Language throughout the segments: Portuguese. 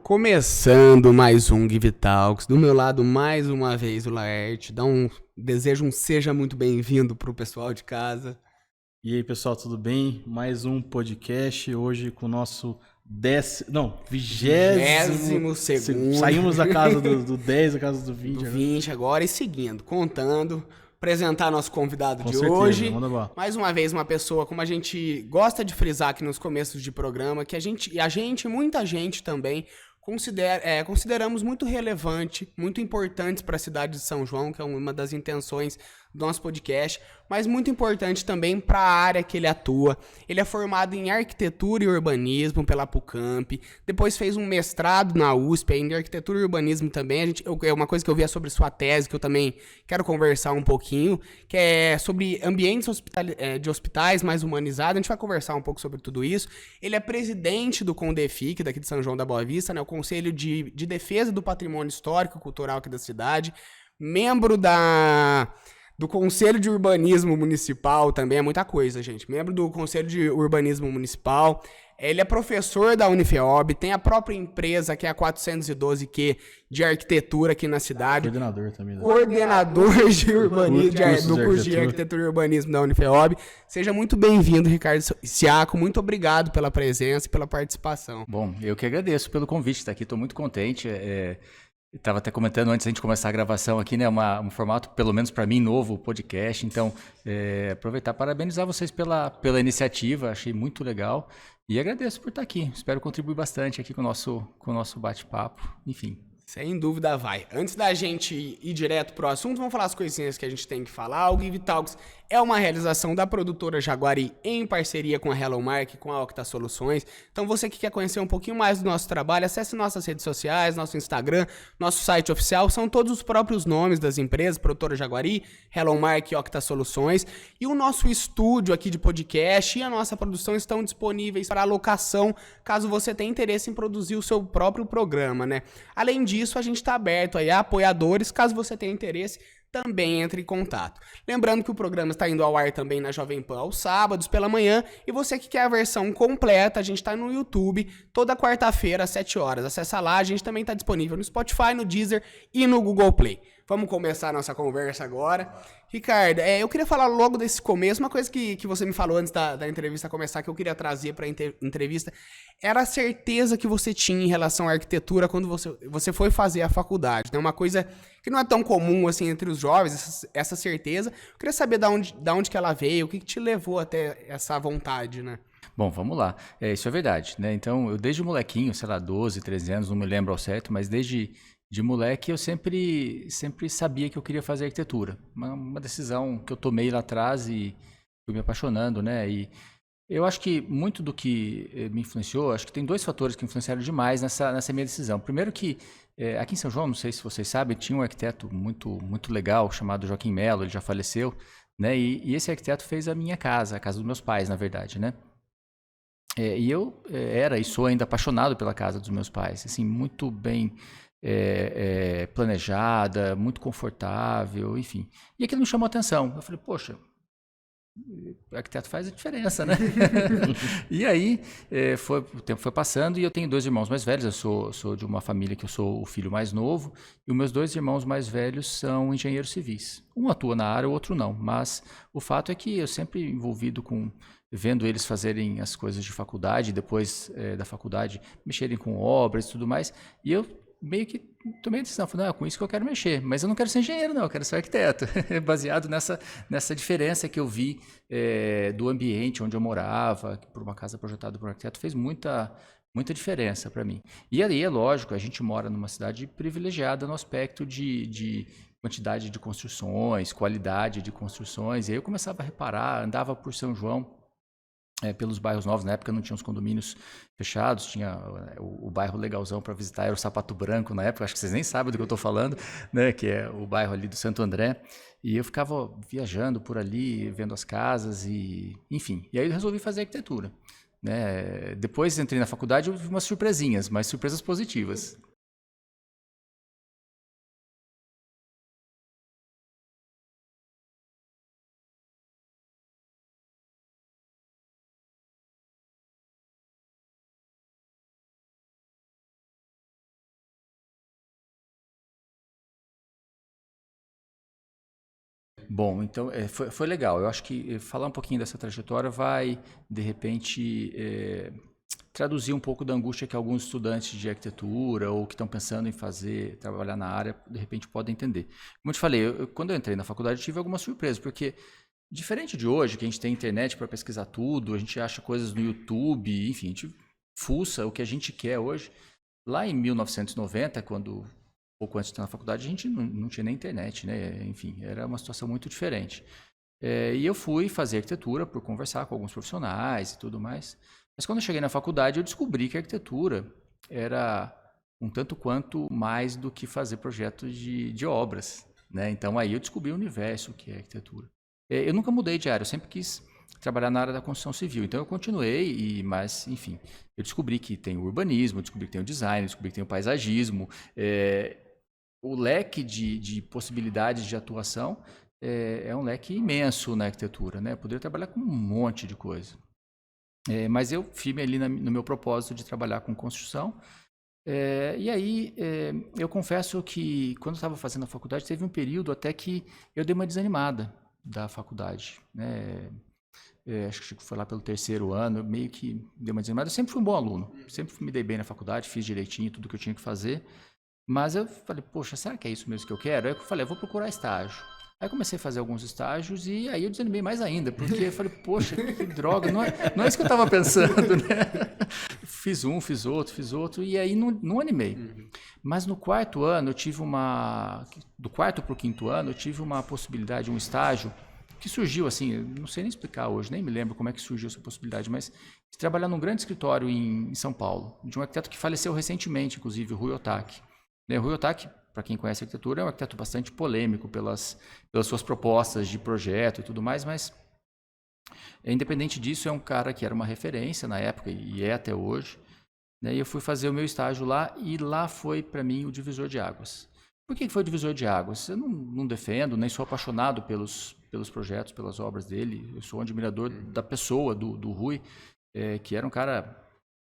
Começando mais um Give Talks, do meu lado mais uma vez o Laerte, desejo um seja muito bem-vindo pro pessoal de casa. E aí, pessoal, tudo bem? Mais um podcast hoje com o nosso vigésimo. 22º, Saímos da casa do 10, da casa do do 20 agora. 20 agora e seguindo, contando, apresentar nosso convidado Com de certeza, hoje. manda bala. Mais uma vez uma pessoa, como a gente gosta de frisar aqui nos começos de programa, que muita gente também, consideramos muito relevante, muito importantes para a cidade de São João, que é uma das intenções do nosso podcast, mas muito importante também para a área que ele atua. Ele é formado em arquitetura e urbanismo pela PUCamp, depois fez um mestrado na USP ainda em arquitetura e urbanismo também. É uma coisa que eu via sobre sua tese, que eu também quero conversar um pouquinho, que é sobre ambientes de hospitais mais humanizados. A gente vai conversar um pouco sobre tudo isso. Ele é presidente do CONDEFIC, daqui de São João da Boa Vista, né, o Conselho de Defesa do Patrimônio Histórico e Cultural aqui da cidade, membro do Conselho de Urbanismo Municipal, também é muita coisa, gente. Membro do Conselho de Urbanismo Municipal. Ele é professor da Unifeob, tem a própria empresa, que é a 412Q, de arquitetura aqui na cidade. Coordenador também. Coordenador de urbanismo, do curso de arquitetura. arquitetura e urbanismo da Unifeob. Seja muito bem-vindo, Ricardo Siaco. Muito obrigado pela presença e pela participação. Bom, eu que agradeço pelo convite de estar aqui, estou muito contente. Estava até comentando antes da gente começar a gravação aqui, né? Um formato, pelo menos para mim, novo, podcast. Então, aproveitar e parabenizar vocês pela iniciativa, achei muito legal. E agradeço por estar aqui. Espero contribuir bastante aqui com o nosso bate-papo. Enfim. Sem dúvida vai. Antes da gente ir direto pro assunto, vamos falar as coisinhas que a gente tem que falar. O Give Talks é uma realização da produtora Jaguari em parceria com a Hello Mark e com a Octa Soluções. Então você que quer conhecer um pouquinho mais do nosso trabalho, acesse nossas redes sociais, nosso Instagram, nosso site oficial. São todos os próprios nomes das empresas, produtora Jaguari, Hello Mark e Octa Soluções. E o nosso estúdio aqui de podcast e a nossa produção estão disponíveis para alocação, caso você tenha interesse em produzir o seu próprio programa, né? Além disso, a gente está aberto aí a apoiadores, caso você tenha interesse, também entre em contato. Lembrando que o programa está indo ao ar também na Jovem Pan aos sábados pela manhã, e você que quer a versão completa, a gente está no YouTube toda quarta-feira às 7 horas. Acessa lá, a gente também está disponível no Spotify, no Deezer e no Google Play. Vamos começar a nossa conversa agora. Ricardo, eu queria falar logo desse começo, uma coisa que você me falou antes da entrevista começar, que eu queria trazer para a entrevista, era a certeza que você tinha em relação à arquitetura quando você foi fazer a faculdade, né? Uma coisa que não é tão comum assim entre os jovens, essa certeza. Eu queria saber da onde que ela veio, o que te levou até essa vontade, né? Bom, vamos lá. Isso é verdade, né? Então, eu desde molequinho, sei lá, 12, 13 anos, não me lembro ao certo, mas desde de moleque eu sempre sabia que eu queria fazer arquitetura. Uma decisão que eu tomei lá atrás e fui me apaixonando, né? E eu acho que muito do que me influenciou, acho que tem dois fatores que influenciaram demais nessa minha decisão. Primeiro que aqui em São João, não sei se vocês sabem, tinha um arquiteto muito legal chamado Joaquim Melo, ele já faleceu, né? E esse arquiteto fez a minha casa, a casa dos meus pais, na verdade, né? E eu era e sou ainda apaixonado pela casa dos meus pais, assim, muito bem planejada, muito confortável, enfim. E aquilo me chamou a atenção. Eu falei, poxa, o arquiteto faz a diferença, né? E aí, o tempo foi passando e eu tenho dois irmãos mais velhos. Eu sou de uma família que eu sou o filho mais novo e os meus dois irmãos mais velhos são engenheiros civis. Um atua na área, o outro não. Mas o fato é que eu sempre envolvido vendo eles fazerem as coisas de faculdade, depois da faculdade mexerem com obras e tudo mais, e eu meio que tomei a decisão, falei, não, é com isso que eu quero mexer, mas eu não quero ser engenheiro não, eu quero ser arquiteto, baseado nessa diferença que eu vi do ambiente onde eu morava, por uma casa projetada por um arquiteto, fez muita diferença para mim. E ali, é lógico, a gente mora numa cidade privilegiada no aspecto de quantidade de construções, qualidade de construções, e aí eu começava a reparar, andava por São João, pelos bairros novos. Na época não tinha os condomínios fechados, tinha o bairro legalzão para visitar, era o Sapato Branco na época, acho que vocês nem sabem do que eu estou falando, né, que é o bairro ali do Santo André, e eu ficava viajando por ali, vendo as casas, e enfim, e aí eu resolvi fazer arquitetura, né. Depois entrei na faculdade, eu vi umas surpresinhas, mas surpresas positivas. Bom, então foi legal. Eu acho que falar um pouquinho dessa trajetória vai, de repente, traduzir um pouco da angústia que alguns estudantes de arquitetura ou que estão pensando em trabalhar na área, de repente podem entender. Como eu te falei, quando eu entrei na faculdade, eu tive algumas surpresas, porque diferente de hoje, que a gente tem internet para pesquisar tudo, a gente acha coisas no YouTube, enfim, a gente fuça o que a gente quer hoje. Lá em 1990, pouco antes de entrar na faculdade, a gente não tinha nem internet, né? Enfim, era uma situação muito diferente. E eu fui fazer arquitetura por conversar com alguns profissionais e tudo mais. Mas quando eu cheguei na faculdade, eu descobri que a arquitetura era um tanto quanto mais do que fazer projetos de obras, né? Então aí eu descobri o universo que é arquitetura. Eu nunca mudei de área, eu sempre quis trabalhar na área da construção civil. Então eu continuei, mas enfim, eu descobri que tem o urbanismo, eu descobri que tem o design, eu descobri que tem o paisagismo. O leque de possibilidades de atuação é um leque imenso na arquitetura, né? Eu poderia trabalhar com um monte de coisa. Mas eu firme ali no meu propósito de trabalhar com construção. E aí, eu confesso que quando eu estava fazendo a faculdade, teve um período até que eu dei uma desanimada da faculdade, né? Acho que foi lá pelo 3º ano, eu meio que dei uma desanimada. Eu sempre fui um bom aluno, sempre me dei bem na faculdade, fiz direitinho tudo que eu tinha que fazer. Mas eu falei, poxa, será que é isso mesmo que eu quero? Aí eu falei, eu vou procurar estágio. Aí eu comecei a fazer alguns estágios e aí eu desanimei mais ainda, porque eu falei, poxa, que droga, não é isso que eu estava pensando, né? Fiz outro, e aí não animei. Mas no 4º ano, do 4º para o 5º ano, eu tive uma possibilidade, um estágio, que surgiu assim, eu não sei nem explicar hoje, nem me lembro como é que surgiu essa possibilidade, mas de trabalhar num grande escritório em São Paulo, de um arquiteto que faleceu recentemente, inclusive, o Rui Otaki. O Rui Otaki, para quem conhece a arquitetura, é um arquiteto bastante polêmico pelas suas propostas de projeto e tudo mais, mas independente disso, é um cara que era uma referência na época e é até hoje. E eu fui fazer o meu estágio lá e lá foi, para mim, o divisor de águas. Por que foi o divisor de águas? Eu não defendo, nem sou apaixonado pelos projetos, pelas obras dele. Eu sou um admirador da pessoa, do Rui, que era um cara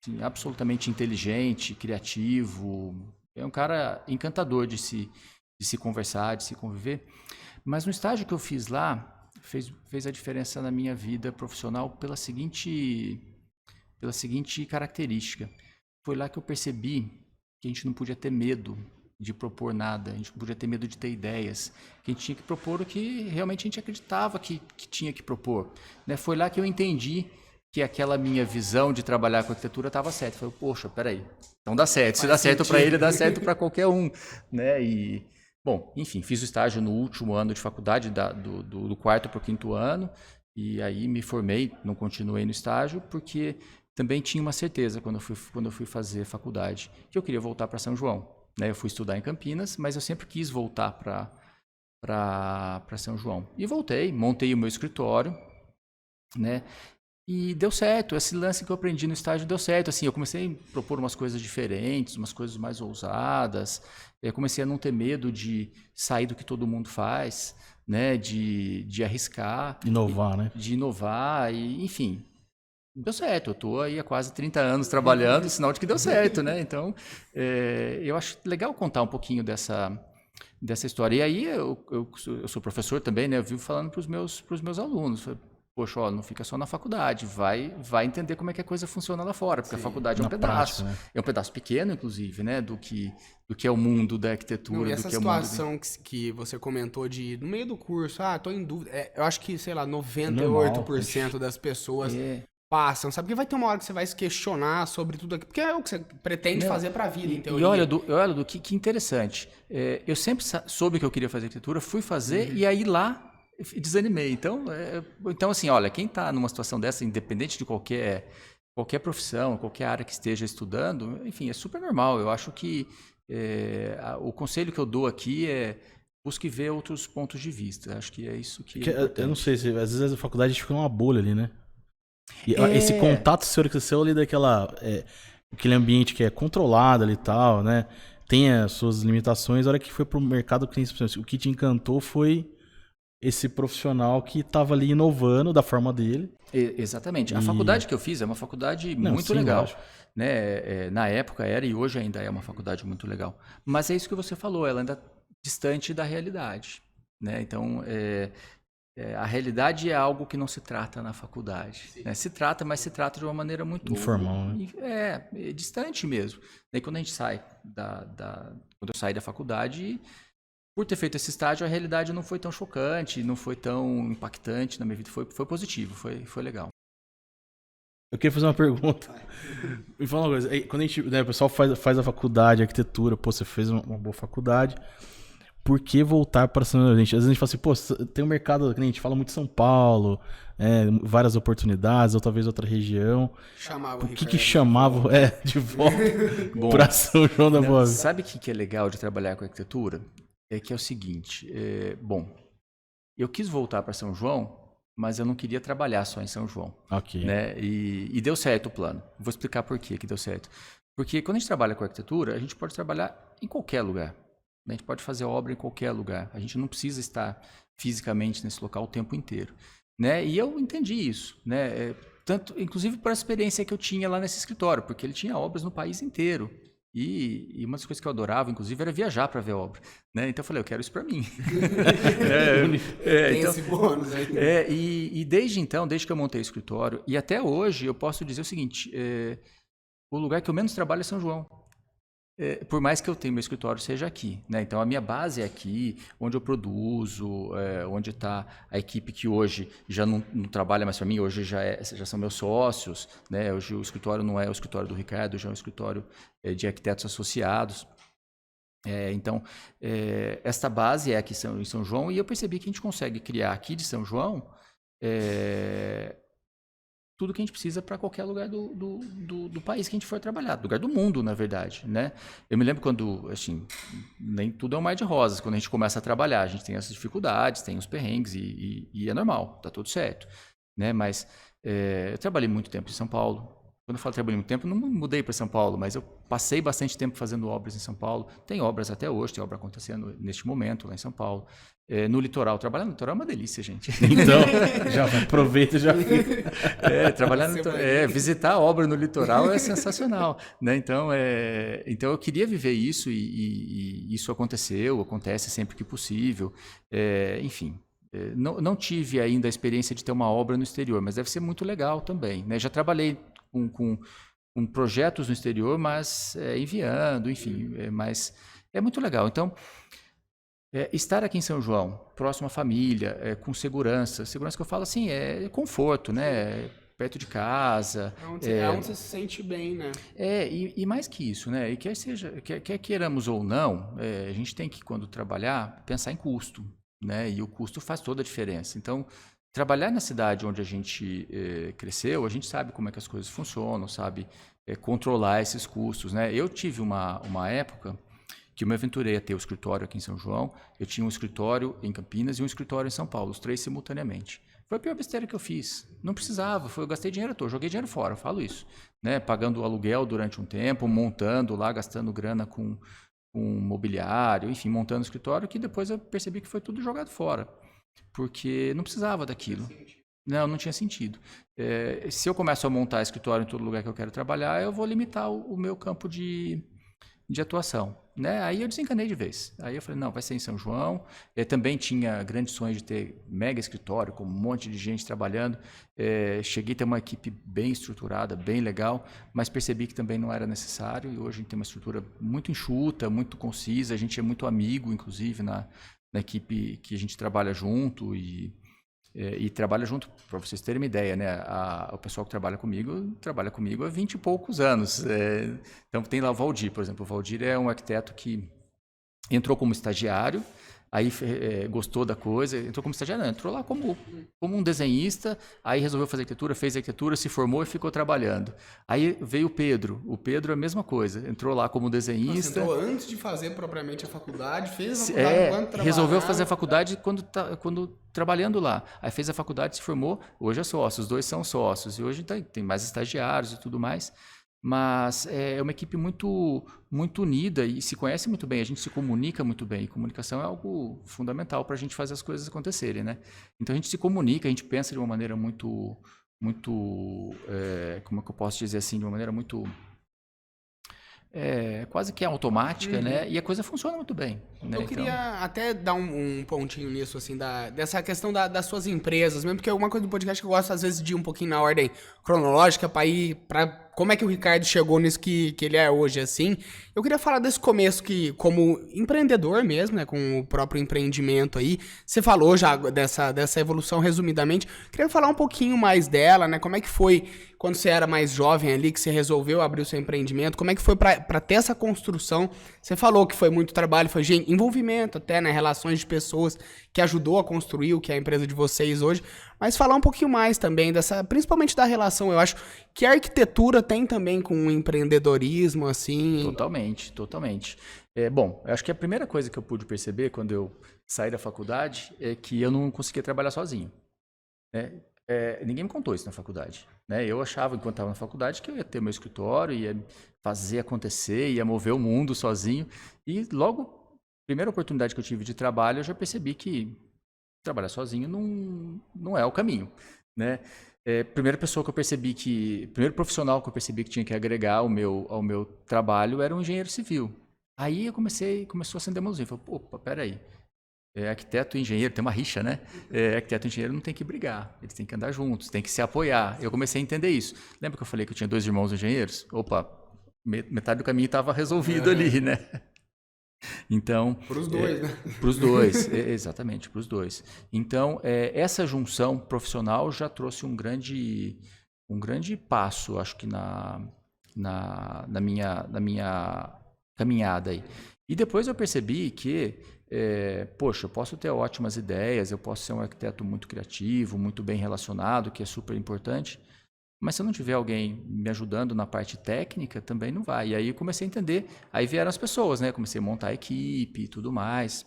assim, absolutamente inteligente, criativo. É um cara encantador de se conversar, de se conviver. Mas no estágio que eu fiz lá, fez a diferença na minha vida profissional pela seguinte característica. Foi lá que eu percebi que a gente não podia ter medo de propor nada, a gente não podia ter medo de ter ideias, que a gente tinha que propor o que realmente a gente acreditava que tinha que propor. Né? Foi lá que eu entendi que aquela minha visão de trabalhar com arquitetura estava certa. Eu falei, poxa, peraí, então dá certo. Se dá certo para ele, dá certo para qualquer um. Né? E, bom, enfim, fiz o estágio no último ano de faculdade, do 4º para o 5º ano, e aí me formei, não continuei no estágio, porque também tinha uma certeza quando eu fui fazer faculdade, que eu queria voltar para São João. Né? Eu fui estudar em Campinas, mas eu sempre quis voltar para São João. E voltei, montei o meu escritório, né? E deu certo, esse lance que eu aprendi no estágio deu certo. Assim, eu comecei a propor umas coisas diferentes, umas coisas mais ousadas. Eu comecei a não ter medo de sair do que todo mundo faz, né? De arriscar. Inovar, né? De inovar, e, enfim. Deu certo, eu estou aí há quase 30 anos trabalhando, sinal de que deu certo, né? Então, eu acho legal contar um pouquinho dessa história. E aí, eu sou professor também, né? Eu vivo falando para os meus alunos. Poxa, ó, não fica só na faculdade, vai entender como é que a coisa funciona lá fora, porque a faculdade é um pedaço. Prática, né? É um pedaço pequeno, inclusive, né? Do que é o mundo da arquitetura. E essa situação que você comentou no meio do curso, tô em dúvida. Eu acho que, sei lá, 98% das pessoas passam, sabe? Porque vai ter uma hora que você vai se questionar sobre tudo aquilo, porque é o que você pretende fazer para a vida, em teoria. E olha, que interessante. Eu sempre soube que eu queria fazer arquitetura, fui fazer e aí lá desanimei. Então, assim, olha, quem está numa situação dessa, independente de qualquer profissão, qualquer área que esteja estudando, enfim, é super normal. Eu acho que o conselho que eu dou aqui é busque ver outros pontos de vista. Acho que é isso que é importante. Eu não sei, às vezes a faculdade a gente fica numa bolha ali, né? E esse contato seu ali aquele ambiente que é controlado ali e tal, né? Tem as suas limitações. A hora que foi pro mercado, o que te encantou foi esse profissional que estava ali inovando da forma dele. Exatamente. A faculdade que eu fiz é uma faculdade muito legal. Né? Na época era e hoje ainda é uma faculdade muito legal. Mas é isso que você falou, ela ainda é distante da realidade. né? Então, a realidade é algo que não se trata na faculdade, né? Se trata, mas se trata de uma maneira muito informal, né? distante mesmo. Daí quando a gente sai quando eu saí da faculdade, por ter feito esse estágio, a realidade não foi tão chocante, não foi tão impactante na minha vida, foi positivo, foi legal. Eu queria fazer uma pergunta. Me fala uma coisa. Quando a gente, né, o pessoal faz a faculdade, a arquitetura, pô, você fez uma boa faculdade. Por que voltar para São Paulo? Às vezes a gente fala assim, pô, tem um mercado, que a gente fala muito de São Paulo, várias oportunidades, ou talvez outra região. Chamava Por que chamavam de volta para São João da Boa Vista? Sabe o que é legal de trabalhar com arquitetura? É que é o seguinte, eu quis voltar para São João, mas eu não queria trabalhar só em São João. Ok. Né? E deu certo o plano. Vou explicar por que deu certo. Porque quando a gente trabalha com arquitetura, a gente pode trabalhar em qualquer lugar. A gente pode fazer obra em qualquer lugar. A gente não precisa estar fisicamente nesse local o tempo inteiro. Né? E eu entendi isso. Né? Inclusive por essa experiência que eu tinha lá nesse escritório, porque ele tinha obras no país inteiro. E uma das coisas que eu adorava, inclusive, era viajar para ver obra. Né? Então eu falei, eu quero isso para mim. Tem esse bônus aí. E desde então, desde que eu montei o escritório, e até hoje, eu posso dizer o seguinte, o lugar que eu menos trabalho é São João. Por mais que eu tenha meu escritório seja aqui, né? Então a minha base é aqui, onde eu produzo, onde está a equipe que hoje já não trabalha mais para mim, hoje já são meus sócios, né? Hoje o escritório não é o escritório do Ricardo, já é um escritório de arquitetos associados. Então esta base é aqui em São João, e eu percebi que a gente consegue criar aqui de São João tudo que a gente precisa para qualquer lugar do país que a gente for trabalhar, do lugar do mundo, na verdade, né? Eu me lembro quando, assim, nem tudo é um mar de rosas. Quando a gente começa a trabalhar, a gente tem essas dificuldades, tem os perrengues e é normal, tá tudo certo, né? Mas eu trabalhei muito tempo em São Paulo. Quando eu falo trabalhei muito tempo, não mudei para São Paulo, mas eu passei bastante tempo fazendo obras em São Paulo. Tem obras até hoje, tem obra acontecendo neste momento lá em São Paulo. No litoral, trabalhar no litoral é uma delícia, gente. Então, já aproveita e já trabalhar no litoral, visitar a obra no litoral é sensacional, né? Então eu queria viver isso e isso acontece sempre que possível. Enfim, não tive ainda a experiência de ter uma obra no exterior, mas deve ser muito legal também, né? Já trabalhei com projetos no exterior, mas enviando, enfim, mas é muito legal. Então, estar aqui em São João, próximo à família, com segurança que eu falo assim, é conforto, né? Perto de casa. É onde você se sente bem, né? E mais que isso, né? E quer queiramos ou não, a gente tem que, quando trabalhar, pensar em custo, né? E o custo faz toda a diferença. Então, trabalhar na cidade onde a gente cresceu, a gente sabe como é que as coisas funcionam, sabe controlar esses custos, né? Eu tive uma época que eu me aventurei a ter o escritório aqui em São João, eu tinha um escritório em Campinas e um escritório em São Paulo, os três simultaneamente. Foi a pior besteira que eu fiz. Não precisava, eu gastei dinheiro todo, joguei dinheiro fora, eu falo isso. Né? Pagando aluguel durante um tempo, montando lá, gastando grana com mobiliário, enfim, montando o escritório, que depois eu percebi que foi tudo jogado fora. Porque não precisava daquilo. Não tinha sentido. Se eu começo a montar escritório em todo lugar que eu quero trabalhar, eu vou limitar o meu campo de atuação. Né? Aí eu desencanei de vez. Aí eu falei, não, vai ser em São João. Eu também tinha grandes sonhos de ter mega escritório, com um monte de gente trabalhando. Cheguei a ter uma equipe bem estruturada, bem legal, mas percebi que também não era necessário. E hoje a gente tem uma estrutura muito enxuta, muito concisa. A gente é muito amigo, inclusive, na equipe que a gente trabalha junto e trabalha junto, para vocês terem uma ideia, né? O pessoal que trabalha comigo há 20 e poucos anos. Então tem lá o Valdir, por exemplo. O Valdir é um arquiteto que entrou como estagiário, aí gostou da coisa, entrou como estagiário, não, entrou lá como um desenhista, aí resolveu fazer arquitetura, fez arquitetura, se formou e ficou trabalhando. Aí veio o Pedro é a mesma coisa, entrou lá como desenhista. Você entrou antes de fazer propriamente a faculdade, fez a faculdade enquanto trabalhava. Resolveu fazer a faculdade quando trabalhando lá. Aí fez a faculdade, se formou, hoje é sócio, os dois são sócios, e hoje tem mais estagiários e tudo mais. Mas é uma equipe muito, muito unida e se conhece muito bem, a gente se comunica muito bem. E comunicação é algo fundamental para a gente fazer as coisas acontecerem, né? Então a gente se comunica, a gente pensa de uma maneira muito, muito como é que eu posso dizer assim, de uma maneira muito quase que automática, né? E a coisa funciona muito bem. Né? Eu queria até dar um pontinho nisso, assim, dessa questão das suas empresas, mesmo porque uma coisa do podcast que eu gosto, às vezes, de ir um pouquinho na ordem cronológica para ir para como é que o Ricardo chegou nisso que ele é hoje, assim. Eu queria falar desse começo que, como empreendedor mesmo, né, com o próprio empreendimento aí, você falou já dessa evolução resumidamente. Queria falar um pouquinho mais dela, né, como é que foi quando você era mais jovem ali, que você resolveu abrir o seu empreendimento, como é que foi para ter essa construção? Você falou que foi muito trabalho, foi envolvimento até, né, relações de pessoas que ajudou a construir o que é a empresa de vocês hoje, mas falar um pouquinho mais também principalmente da relação, eu acho que a arquitetura tem também com o empreendedorismo, assim. Totalmente, totalmente. Bom, eu acho que a primeira coisa que eu pude perceber quando eu saí da faculdade é que eu não conseguia trabalhar sozinho. Né? Ninguém me contou isso na faculdade. Né? Eu achava, enquanto estava na faculdade, que eu ia ter meu escritório, ia fazer acontecer, ia mover o mundo sozinho. E logo, primeira oportunidade que eu tive de trabalho, eu já percebi que trabalhar sozinho não é o caminho. Né? Primeiro profissional que eu percebi que tinha que agregar ao meu trabalho era um engenheiro civil. Aí começou a acender uma luzinha. Falei, opa, peraí. Arquiteto e engenheiro, tem uma rixa, né? Arquiteto e engenheiro não tem que brigar, eles têm que andar juntos, têm que se apoiar. Eu comecei a entender isso. Lembra que eu falei que eu tinha 2 irmãos engenheiros? Opa, metade do caminho estava resolvido ali, né? Então, para os dois, né? Para os dois, exatamente, para os dois. Então, essa junção profissional já trouxe um grande passo, acho que na minha caminhada aí. E depois eu percebi que, poxa, eu posso ter ótimas ideias, eu posso ser um arquiteto muito criativo, muito bem relacionado, que é super importante, mas se eu não tiver alguém me ajudando na parte técnica, também não vai. E aí eu comecei a entender, aí vieram as pessoas, né? Comecei a montar a equipe e tudo mais.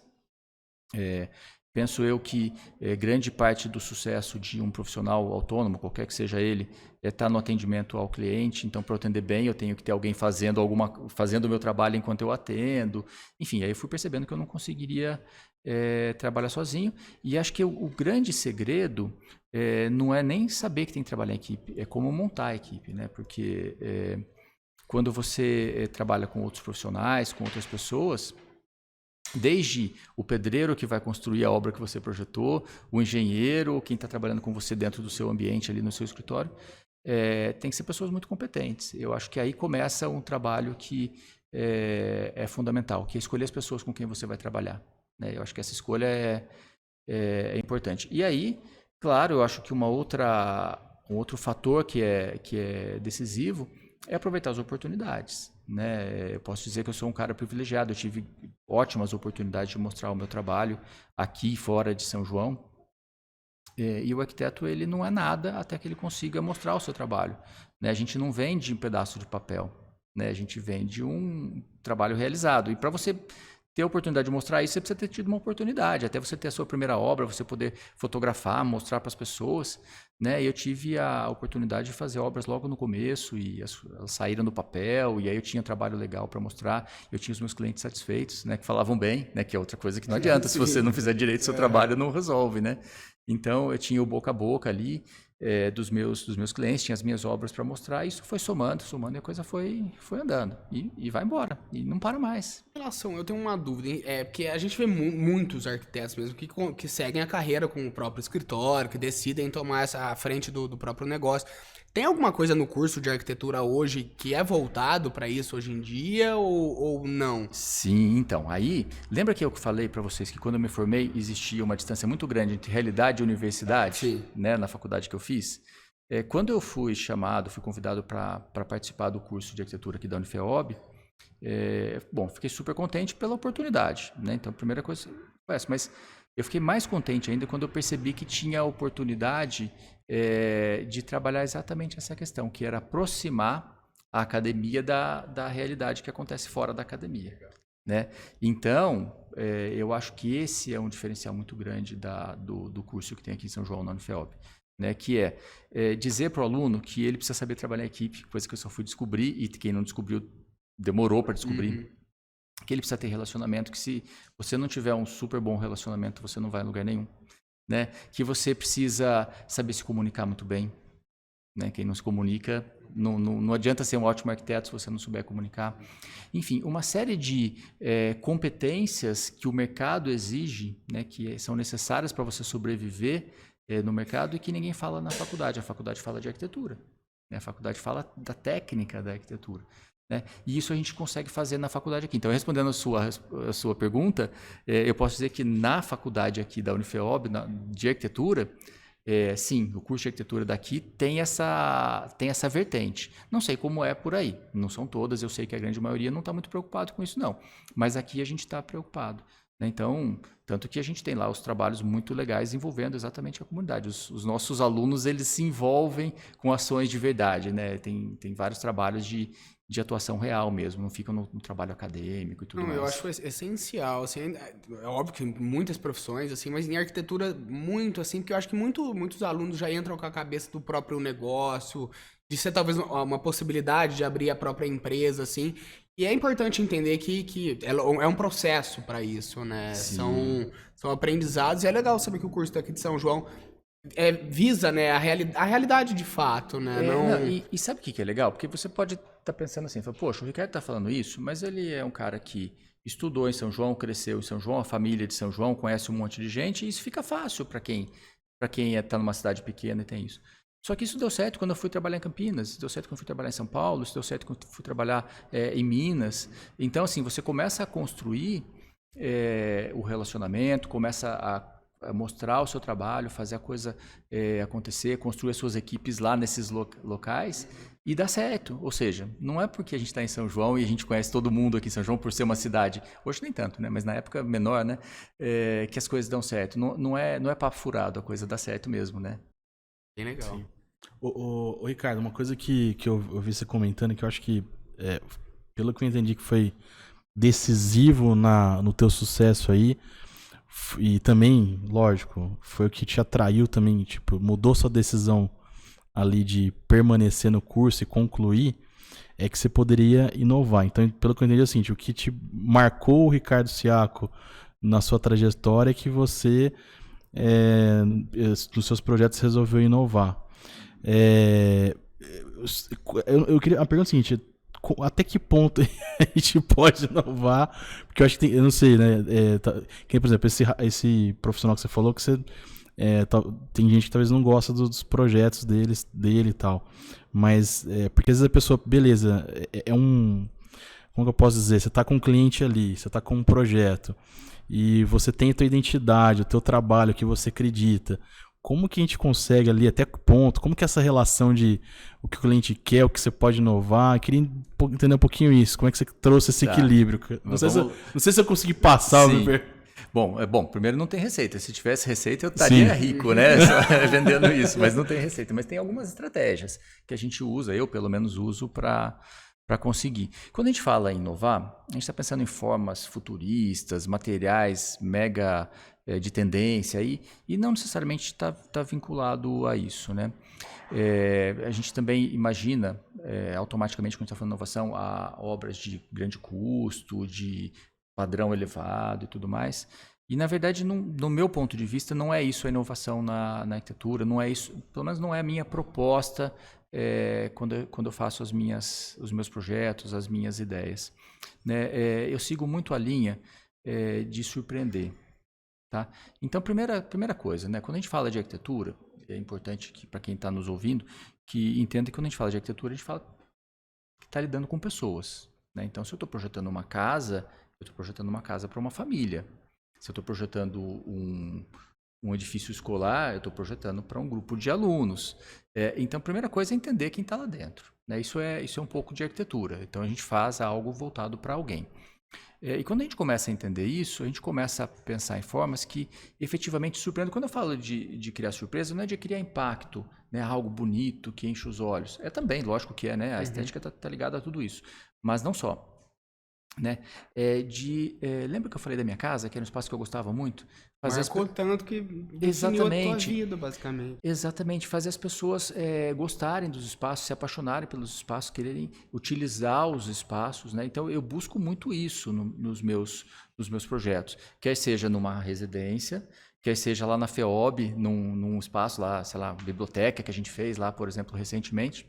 Penso eu que grande parte do sucesso de um profissional autônomo, qualquer que seja ele, está no atendimento ao cliente. Então, para eu atender bem, eu tenho que ter alguém fazendo o meu trabalho enquanto eu atendo. Enfim, aí eu fui percebendo que eu não conseguiria trabalhar sozinho. E acho que o grande segredo não é nem saber que tem que trabalhar em equipe, é como montar a equipe, né? Porque quando você trabalha com outros profissionais, com outras pessoas, desde o pedreiro que vai construir a obra que você projetou, o engenheiro, quem está trabalhando com você dentro do seu ambiente, ali no seu escritório, tem que ser pessoas muito competentes. Eu acho que aí começa um trabalho que é fundamental, que é escolher as pessoas com quem você vai trabalhar. Né? Eu acho que essa escolha é importante. E aí, claro, eu acho que um outro fator que é decisivo é aproveitar as oportunidades. Né? Eu posso dizer que eu sou um cara privilegiado, eu tive ótimas oportunidades de mostrar o meu trabalho aqui fora de São João, e o arquiteto ele não é nada até que ele consiga mostrar o seu trabalho. Né? A gente não vende um pedaço de papel, né? A gente vende um trabalho realizado, e para você ter a oportunidade de mostrar isso, você precisa ter tido uma oportunidade, até você ter a sua primeira obra, você poder fotografar, mostrar para as pessoas. Né? E eu tive a oportunidade de fazer obras logo no começo, e elas saíram do papel, e aí eu tinha um trabalho legal para mostrar, eu tinha os meus clientes satisfeitos, né? Que falavam bem, né? Que é outra coisa que não adianta, se você não fizer direito o seu trabalho, não resolve. Né? Então, eu tinha o boca a boca ali, dos meus clientes, tinha as minhas obras para mostrar, e isso foi somando, e a coisa foi andando, e vai embora, e não para mais. Em relação, eu tenho uma dúvida, porque a gente vê muitos arquitetos mesmo que seguem a carreira com o próprio escritório, que decidem tomar essa frente do próprio negócio. Tem alguma coisa no curso de arquitetura hoje que é voltado para isso hoje em dia ou não? Sim, então, aí, lembra que eu falei para vocês que quando eu me formei existia uma distância muito grande entre realidade e universidade? Sim. Né, na faculdade que eu fiz? Quando eu fui convidado para participar do curso de arquitetura aqui da Unifeob, bom, fiquei super contente pela oportunidade, né? Então, a primeira coisa, mas eu fiquei mais contente ainda quando eu percebi que tinha a oportunidade de trabalhar exatamente essa questão, que era aproximar a academia da realidade que acontece fora da academia. Né? Então, eu acho que esse é um diferencial muito grande do curso que tem aqui em São João, na Unifeob. Né? Que é dizer para o aluno que ele precisa saber trabalhar em equipe, coisa que eu só fui descobrir, e quem não descobriu demorou para descobrir. Que ele precisa ter relacionamento, que se você não tiver um super bom relacionamento, você não vai a lugar nenhum. Né? Que você precisa saber se comunicar muito bem. Né? Quem não se comunica Não adianta ser um ótimo arquiteto se você não souber comunicar. Enfim, uma série de competências que o mercado exige, né, que são necessárias para você sobreviver no mercado e que ninguém fala na faculdade. A faculdade fala de arquitetura, né? A faculdade fala da técnica da arquitetura. Né? E isso a gente consegue fazer na faculdade aqui. Então, respondendo a sua pergunta, eu posso dizer que na faculdade aqui da Unifeob, de arquitetura, sim, o curso de arquitetura daqui tem essa vertente. Não sei como é por aí, não são todas, eu sei que a grande maioria não está muito preocupado com isso não, mas aqui a gente está preocupado. Né? Então, tanto que a gente tem lá os trabalhos muito legais envolvendo exatamente a comunidade. Os nossos alunos, eles se envolvem com ações de verdade, né? Tem vários trabalhos de atuação real mesmo, não ficam no trabalho acadêmico e tudo mais. Eu acho essencial, assim, é óbvio que em muitas profissões, assim, mas em arquitetura muito, assim, porque eu acho que muitos alunos já entram com a cabeça do próprio negócio, de ser talvez uma possibilidade de abrir a própria empresa, assim, e é importante entender que é um processo para isso, né? São aprendizados, e é legal saber que o curso daqui de São João visa, né, a realidade de fato, né? E sabe o que é legal? Porque você pode estar pensando assim, poxa, o Ricardo está falando isso, mas ele é um cara que estudou em São João, cresceu em São João, a família de São João, conhece um monte de gente, e isso fica fácil para quem está numa cidade pequena e tem isso. Só que isso deu certo quando eu fui trabalhar em Campinas, isso deu certo quando eu fui trabalhar em São Paulo, isso deu certo quando eu fui trabalhar em Minas. Então, assim, você começa a construir o relacionamento, começa a mostrar o seu trabalho, fazer a coisa acontecer, construir as suas equipes lá nesses locais e dá certo. Ou seja, não é porque a gente está em São João e a gente conhece todo mundo aqui em São João por ser uma cidade, hoje nem tanto, né? Mas na época menor, né? Que as coisas dão certo. Não é papo furado, a coisa dá certo mesmo, né? Bem legal. Ô, Ricardo, uma coisa que eu vi você comentando, que eu acho que, pelo que eu entendi, que foi decisivo no teu sucesso aí, e também, lógico, foi o que te atraiu também, tipo, mudou sua decisão ali de permanecer no curso e concluir, é que você poderia inovar. Então, pelo que eu entendi, assim, o que te marcou o Ricardo Ciacco na sua trajetória é que você, nos seus projetos, resolveu inovar. Eu queria, a pergunta é a seguinte: até que ponto a gente pode inovar? Porque eu acho que eu não sei, né? Por exemplo, esse profissional que você falou, que você tem gente que talvez não gosta dos projetos dele e tal. Mas, porque às vezes a pessoa, beleza, como que eu posso dizer? Você está com um cliente ali, você está com um projeto, e você tem a tua identidade, o teu trabalho, o que você acredita. Como que a gente consegue ali, até que ponto, como que é essa relação de o que o cliente quer, o que você pode inovar? Eu queria entender um pouquinho isso, como é que você trouxe esse equilíbrio? Não sei se eu consegui passar. Bom, primeiro não tem receita. Se tivesse receita, eu estaria rico, né? Vendendo isso, mas não tem receita. Mas tem algumas estratégias que a gente usa, eu pelo menos uso para conseguir. Quando a gente fala em inovar, a gente está pensando em formas futuristas, materiais mega de tendência e não necessariamente está vinculado a isso, né? A gente também imagina automaticamente, quando a gente está falando de inovação, a obras de grande custo, de padrão elevado e tudo mais. E, na verdade, no meu ponto de vista, não é isso a inovação na arquitetura, não é isso, pelo menos não é a minha proposta quando eu faço os meus projetos, as minhas ideias. Né? Eu sigo muito a linha de surpreender. Tá? Então, primeira coisa, né? Quando a gente fala de arquitetura, é importante que para quem está nos ouvindo, que entenda que quando a gente fala de arquitetura, a gente fala que está lidando com pessoas. Né? Então, se eu estou projetando uma casa, eu estou projetando uma casa para uma família. Se eu estou projetando um edifício escolar, eu estou projetando para um grupo de alunos. Então, a primeira coisa é entender quem está lá dentro. Né? Isso é um pouco de arquitetura. Então, a gente faz algo voltado para alguém. E quando a gente começa a entender isso, a gente começa a pensar em formas que efetivamente surpreendem. Quando eu falo de criar surpresa, não é de criar impacto, né? Algo bonito que enche os olhos. É também, lógico que é, né? A estética está ligada a tudo isso. Mas não só. Né? Lembra que eu falei da minha casa, que era um espaço que eu gostava muito? Marcou tanto que definiu a tua vida, basicamente. Exatamente, fazer as pessoas gostarem dos espaços, se apaixonarem pelos espaços, quererem utilizar os espaços. Né? Então, eu busco muito isso nos meus projetos. Quer seja numa residência, quer seja lá na FEOB, num espaço lá, sei lá, biblioteca que a gente fez lá, por exemplo, recentemente.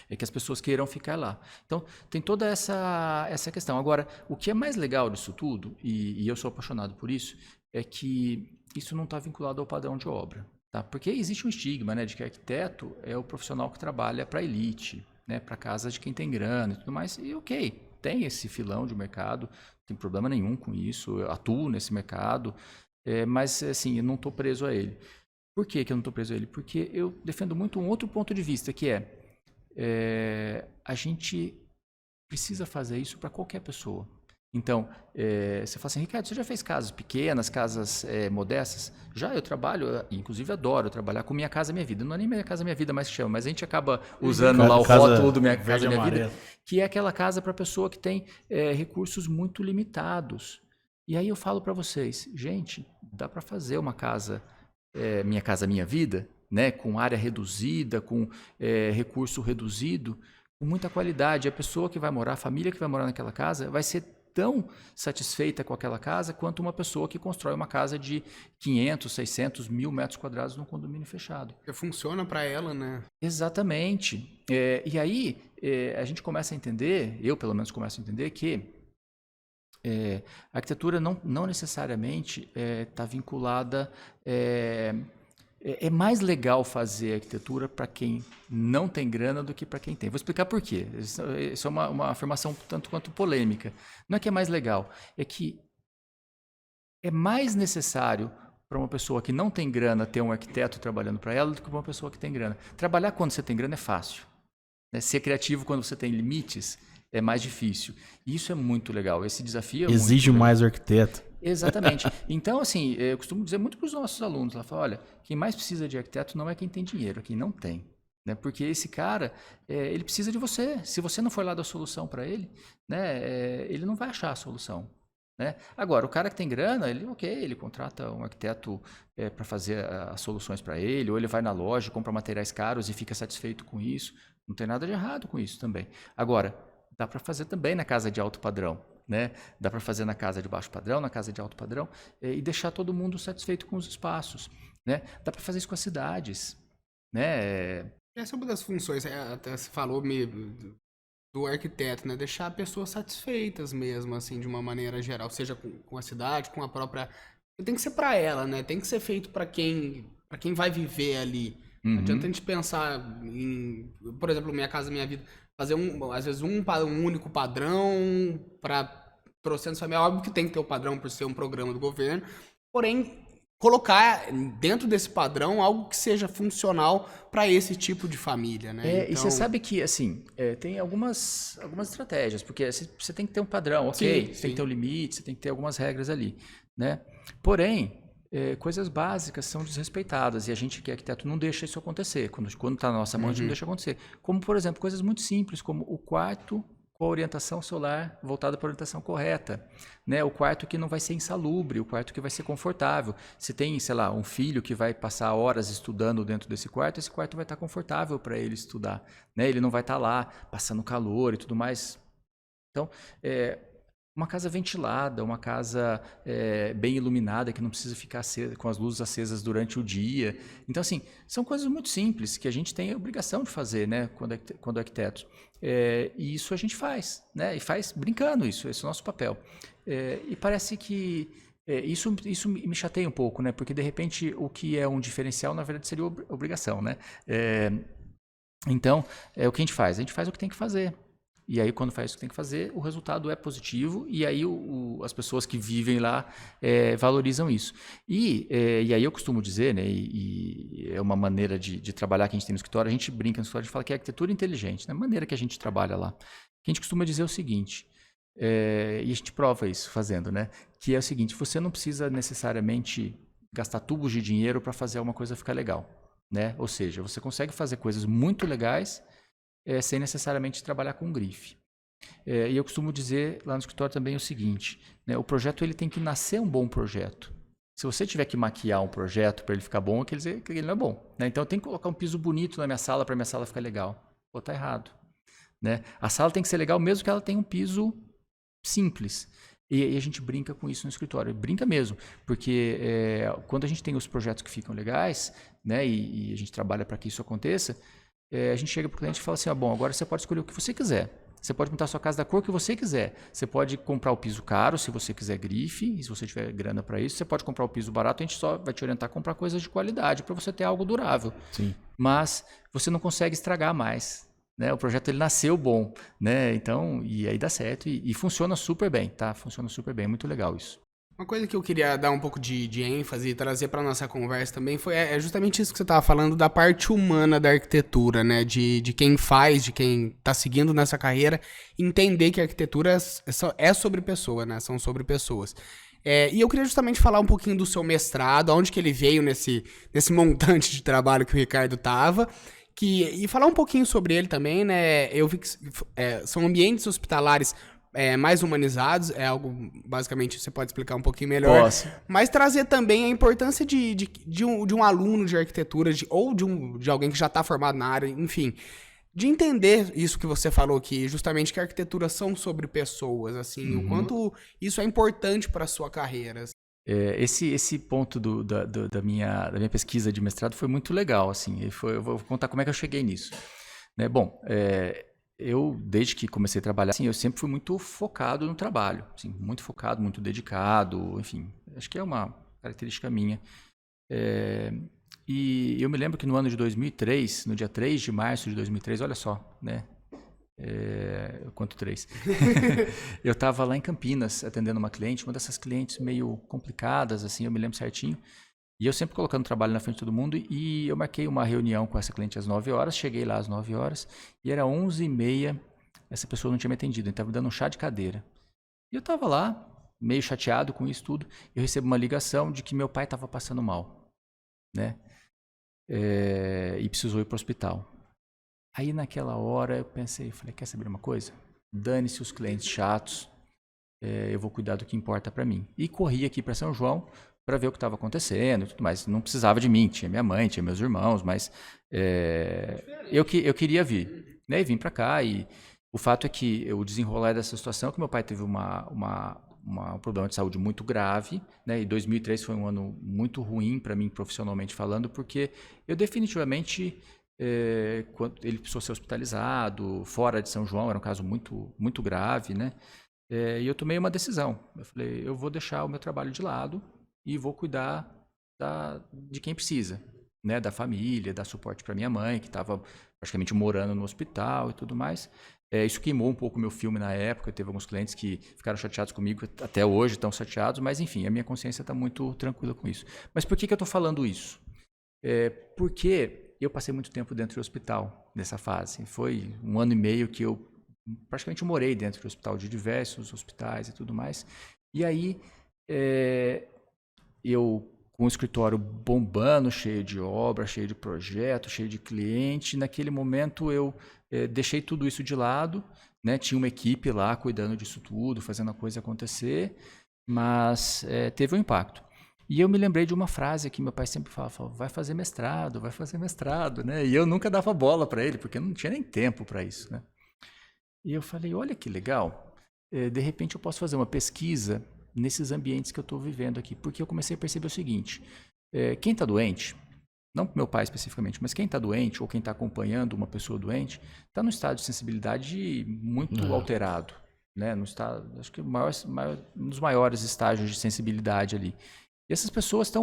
É que as pessoas queiram ficar lá. Então, tem toda essa questão. Agora, o que é mais legal disso tudo, e eu sou apaixonado por isso, é que isso não está vinculado ao padrão de obra. Tá? Porque existe um estigma, né, de que arquiteto é o profissional que trabalha para a elite, né, para casa de quem tem grana e tudo mais. E ok, tem esse filão de mercado, não tem problema nenhum com isso, eu atuo nesse mercado, mas assim, eu não estou preso a ele. Por que eu não estou preso a ele? Porque eu defendo muito um outro ponto de vista, que a gente precisa fazer isso para qualquer pessoa. Então, você fala assim, Ricardo, você já fez casas pequenas, casas modestas? Já, eu trabalho, inclusive adoro trabalhar com Minha Casa Minha Vida. Não é nem Minha Casa Minha Vida mais que chama, mas a gente acaba usando lá o rótulo do Minha Casa Minha Vida, que é aquela casa para pessoa que tem recursos muito limitados. E aí eu falo para vocês, gente, dá para fazer uma casa Minha Casa Minha Vida, né, com área reduzida, com recurso reduzido, com muita qualidade. A pessoa que vai morar, a família que vai morar naquela casa, vai ser tão satisfeita com aquela casa quanto uma pessoa que constrói uma casa de 500, 600, 1.000 metros quadrados num condomínio fechado. Porque funciona para ela, né? Exatamente. E aí a gente começa a entender, eu pelo menos começo a entender que a arquitetura não necessariamente está vinculada... É mais legal fazer arquitetura para quem não tem grana do que para quem tem. Vou explicar por quê. Isso é uma afirmação tanto quanto polêmica. Não é que é mais legal, é que é mais necessário para uma pessoa que não tem grana ter um arquiteto trabalhando para ela do que para uma pessoa que tem grana. Trabalhar quando você tem grana é fácil. Né? Ser criativo quando você tem limites é mais difícil. E isso é muito legal. Esse desafio exige mais o arquiteto. Exatamente. Então, assim, eu costumo dizer muito para os nossos alunos, ela fala, olha, quem mais precisa de arquiteto não é quem tem dinheiro, é quem não tem. Né? Porque esse cara, ele precisa de você. Se você não for lá dar solução para ele, né, ele não vai achar a solução. Né? Agora, o cara que tem grana, ele contrata um arquiteto para fazer as soluções para ele, ou ele vai na loja, compra materiais caros e fica satisfeito com isso. Não tem nada de errado com isso também. Agora, dá para fazer também na casa de alto padrão. Né? Dá para fazer na casa de baixo padrão, na casa de alto padrão, e deixar todo mundo satisfeito com os espaços. Né? Dá para fazer isso com as cidades. Né? Essa é uma das funções, até você falou do arquiteto, né? Deixar pessoas satisfeitas mesmo, assim, de uma maneira geral, seja com a cidade, com a própria... Tem que ser para ela, né? Tem que ser feito para quem vai viver ali. Não adianta a gente pensar em, por exemplo, Minha Casa Minha Vida, fazer às vezes um único padrão para trocentas famílias. Óbvio que tem que ter o padrão por ser um programa do governo, porém colocar dentro desse padrão algo que seja funcional para esse tipo de família, né? E você sabe que, assim, tem algumas estratégias, porque você tem que ter um padrão, ok? Sim, você tem que ter um limite, você tem que ter algumas regras ali, né? Porém, coisas básicas são desrespeitadas e a gente que é arquiteto não deixa isso acontecer. Quando está na nossa mão, a gente não deixa acontecer. Como, por exemplo, coisas muito simples, como o quarto com a orientação solar voltada para a orientação correta. Né? O quarto que não vai ser insalubre, o quarto que vai ser confortável. Se tem, sei lá, um filho que vai passar horas estudando dentro desse quarto, esse quarto vai estar confortável para ele estudar. Né? Ele não vai estar lá passando calor e tudo mais. Então, uma casa ventilada, uma casa bem iluminada, que não precisa ficar com as luzes acesas durante o dia. Então, assim, são coisas muito simples que a gente tem a obrigação de fazer, né, quando arquiteto. E isso a gente faz, né, e faz brincando esse é o nosso papel. E parece que isso me chateia um pouco, né, porque, de repente, o que é um diferencial, na verdade, seria obrigação, né. Então, o que a gente faz? A gente faz o que tem que fazer. E aí, quando faz o que tem que fazer, o resultado é positivo e aí as pessoas que vivem lá valorizam isso. E aí eu costumo dizer, né, e é uma maneira de trabalhar que a gente tem no escritório, a gente brinca no escritório, a gente fala que é arquitetura inteligente, né, a maneira que a gente trabalha lá. A gente costuma dizer o seguinte, e a gente prova isso fazendo, né, que é o seguinte, você não precisa necessariamente gastar tubos de dinheiro para fazer uma coisa ficar legal. Né? Ou seja, você consegue fazer coisas muito legais sem necessariamente trabalhar com grife. E eu costumo dizer lá no escritório também o seguinte, né, o projeto ele tem que nascer um bom projeto. Se você tiver que maquiar um projeto para ele ficar bom, quer dizer que ele não é bom. Né? Então eu tenho que colocar um piso bonito na minha sala para minha sala ficar legal. Pô, tá errado. Né? A sala tem que ser legal mesmo que ela tenha um piso simples. E a gente brinca com isso no escritório. Brinca mesmo, porque quando a gente tem os projetos que ficam legais, né, e a gente trabalha para que isso aconteça, a gente chega para o cliente e fala assim, bom, agora você pode escolher o que você quiser. Você pode pintar a sua casa da cor que você quiser. Você pode comprar o piso caro, se você quiser grife, e se você tiver grana para isso. Você pode comprar o piso barato, a gente só vai te orientar a comprar coisas de qualidade para você ter algo durável. Sim. Mas você não consegue estragar mais. Né? O projeto ele nasceu bom, né? Então, e aí dá certo e funciona super bem, tá? Funciona super bem, muito legal isso. Uma coisa que eu queria dar um pouco de ênfase e trazer para nossa conversa também foi justamente isso que você estava falando da parte humana da arquitetura, né? De quem faz, de quem está seguindo nessa carreira, entender que a arquitetura é sobre pessoa, né? São sobre pessoas. E eu queria justamente falar um pouquinho do seu mestrado, aonde que ele veio nesse montante de trabalho que o Ricardo tava. E falar um pouquinho sobre ele também, né? Eu vi que são ambientes hospitalares mais humanizados, é algo, basicamente, você pode explicar um pouquinho melhor. Posso. Mas trazer também a importância de um aluno de arquitetura, ou de alguém que já está formado na área, enfim, de entender isso que você falou, que justamente que a arquitetura são sobre pessoas, assim, o quanto isso é importante para a sua carreira. Esse ponto da minha pesquisa de mestrado foi muito legal, assim, eu vou contar como é que eu cheguei nisso. Né? Bom, eu, desde que comecei a trabalhar, assim, eu sempre fui muito focado no trabalho, assim, muito focado, muito dedicado, enfim, acho que é uma característica minha. E eu me lembro que no ano de 2003, no dia 3 de março de 2003, olha só, né? Quanto 3? Eu estava lá em Campinas atendendo uma cliente, uma dessas clientes meio complicadas, assim, eu me lembro certinho. E eu sempre colocando trabalho na frente de todo mundo e eu marquei uma reunião com essa cliente às 9 horas, cheguei lá às 9 horas e era 11h30, essa pessoa não tinha me atendido, ele estava me dando um chá de cadeira. E eu estava lá, meio chateado com isso tudo, eu recebo uma ligação de que meu pai estava passando mal, né? E precisou ir para o hospital. Aí naquela hora eu pensei, falei, quer saber uma coisa? Dane-se os clientes chatos, eu vou cuidar do que importa para mim. E corri aqui para São João para ver o que estava acontecendo e tudo mais. Não precisava de mim, tinha minha mãe, tinha meus irmãos, mas eu queria vir. Né? E vim para cá e o fato é que o desenrolar dessa situação, que meu pai teve um problema de saúde muito grave, né? E 2003 foi um ano muito ruim para mim profissionalmente falando, porque eu definitivamente... quando ele precisou ser hospitalizado, fora de São João, era um caso muito, muito grave, né? E eu tomei uma decisão. Eu falei, eu vou deixar o meu trabalho de lado e vou cuidar de quem precisa, né? Da família, dar suporte para minha mãe, que estava praticamente morando no hospital e tudo mais. Isso queimou um pouco o meu filme na época. Teve alguns clientes que ficaram chateados comigo, até hoje estão chateados, mas enfim, a minha consciência está muito tranquila com isso. Mas por que eu estou falando isso? Porque eu passei muito tempo dentro do hospital nessa fase. Foi 1 ano e meio que eu praticamente morei dentro do hospital, de diversos hospitais e tudo mais. E aí, eu com o escritório bombando, cheio de obra, cheio de projeto, cheio de cliente, naquele momento eu deixei tudo isso de lado, né? Tinha uma equipe lá cuidando disso tudo, fazendo a coisa acontecer, mas teve um impacto. E eu me lembrei de uma frase que meu pai sempre falava, vai fazer mestrado, né? E eu nunca dava bola para ele, porque eu não tinha nem tempo para isso, né? E eu falei, olha que legal, de repente eu posso fazer uma pesquisa nesses ambientes que eu estou vivendo aqui, porque eu comecei a perceber o seguinte, quem está doente, não meu pai especificamente, mas quem está doente ou quem está acompanhando uma pessoa doente, está num estado de sensibilidade muito alterado, né? No estado, acho que um dos maiores estágios de sensibilidade ali. E essas pessoas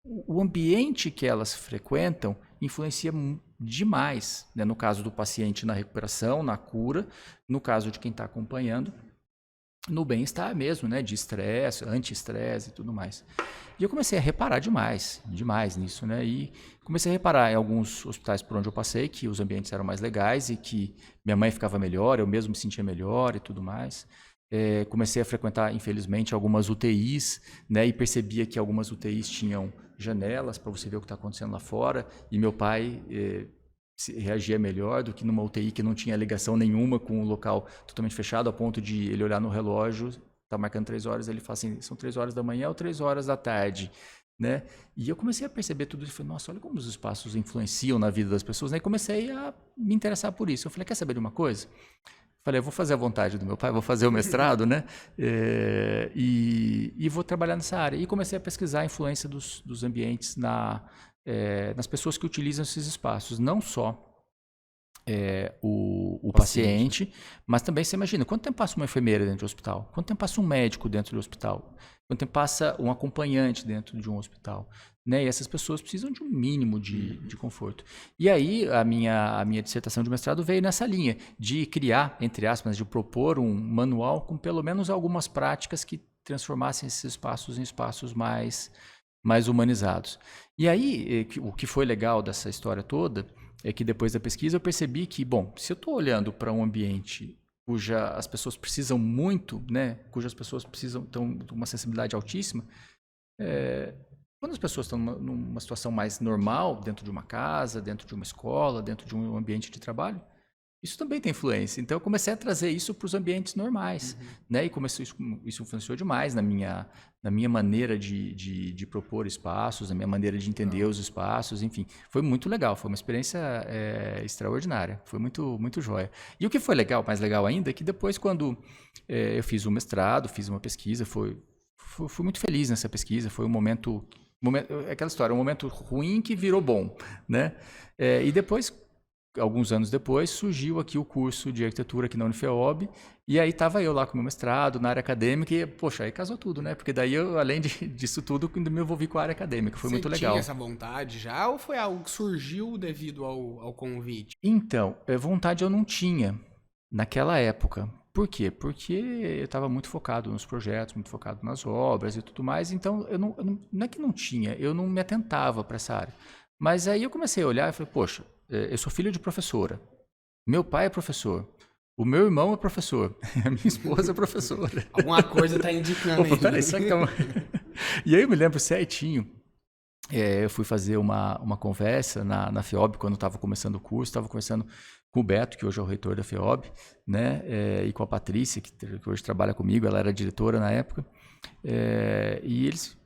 o ambiente que elas frequentam influencia demais, né? No caso do paciente na recuperação, na cura, no caso de quem está acompanhando, no bem-estar mesmo, né? De estresse, anti-estresse e tudo mais. E eu comecei a reparar demais nisso, né? E comecei a reparar em alguns hospitais por onde eu passei que os ambientes eram mais legais e que minha mãe ficava melhor, eu mesmo me sentia melhor e tudo mais. Comecei a frequentar, infelizmente, algumas UTIs, né, e percebia que algumas UTIs tinham janelas para você ver o que está acontecendo lá fora, e meu pai reagia melhor do que numa UTI que não tinha ligação nenhuma com o local totalmente fechado, a ponto de ele olhar no relógio, está marcando 3 horas, ele fala assim, são 3 horas da manhã ou 3 horas da tarde, né? E eu comecei a perceber tudo isso, falei, nossa, olha como os espaços influenciam na vida das pessoas, né? E comecei a me interessar por isso. Eu falei, quer saber de uma coisa? Falei, eu vou fazer a vontade do meu pai, vou fazer o mestrado, né? E vou trabalhar nessa área. E comecei a pesquisar a influência dos ambientes nas pessoas que utilizam esses espaços. Não só o paciente, mas também você imagina, quanto tempo passa uma enfermeira dentro do hospital? Quanto tempo passa um médico dentro do hospital? Quanto tempo passa um acompanhante dentro de um hospital? Né? E essas pessoas precisam de um mínimo de conforto. E aí a minha dissertação de mestrado veio nessa linha, de criar, entre aspas, de propor um manual com pelo menos algumas práticas que transformassem esses espaços em espaços mais humanizados. E aí, o que foi legal dessa história toda é que depois da pesquisa eu percebi que, bom, se eu estou olhando para um ambiente cuja as pessoas precisam muito, né, cujas pessoas estão de uma sensibilidade altíssima, quando as pessoas estão numa situação mais normal, dentro de uma casa, dentro de uma escola, dentro de um ambiente de trabalho, isso também tem influência. Então eu comecei a trazer isso para os ambientes normais, né? E isso influenciou demais na minha maneira de propor espaços, na minha maneira de entender os espaços, enfim. Foi muito legal, foi uma experiência extraordinária, foi muito, muito joia. E o que foi legal, mais legal ainda, é que depois quando eu fiz o mestrado, fiz uma pesquisa, fui muito feliz nessa pesquisa, foi um momento, aquela história, um momento ruim que virou bom, né? E depois, alguns anos depois, surgiu aqui o curso de arquitetura aqui na Unifeob, e aí estava eu lá com o meu mestrado, na área acadêmica, e, poxa, aí casou tudo, né? Porque daí eu, além disso tudo, ainda me envolvi com a área acadêmica, foi muito legal. Você tinha essa vontade já, ou foi algo que surgiu devido ao convite? Então, vontade eu não tinha naquela época. Por quê? Porque eu estava muito focado nos projetos, muito focado nas obras e tudo mais, então não é que não tinha, eu não me atentava para essa área. Mas aí eu comecei a olhar e falei, poxa, eu sou filho de professora, meu pai é professor, o meu irmão é professor, a minha esposa é professora. Alguma coisa está indicando aí. Peraí, será que tá... E aí eu me lembro certinho, eu fui fazer uma conversa na FEOB, quando estava começando o curso, estava conversando com o Beto, que hoje é o reitor da FEOB, né, e com a Patrícia, que hoje trabalha comigo, ela era diretora na época, e eles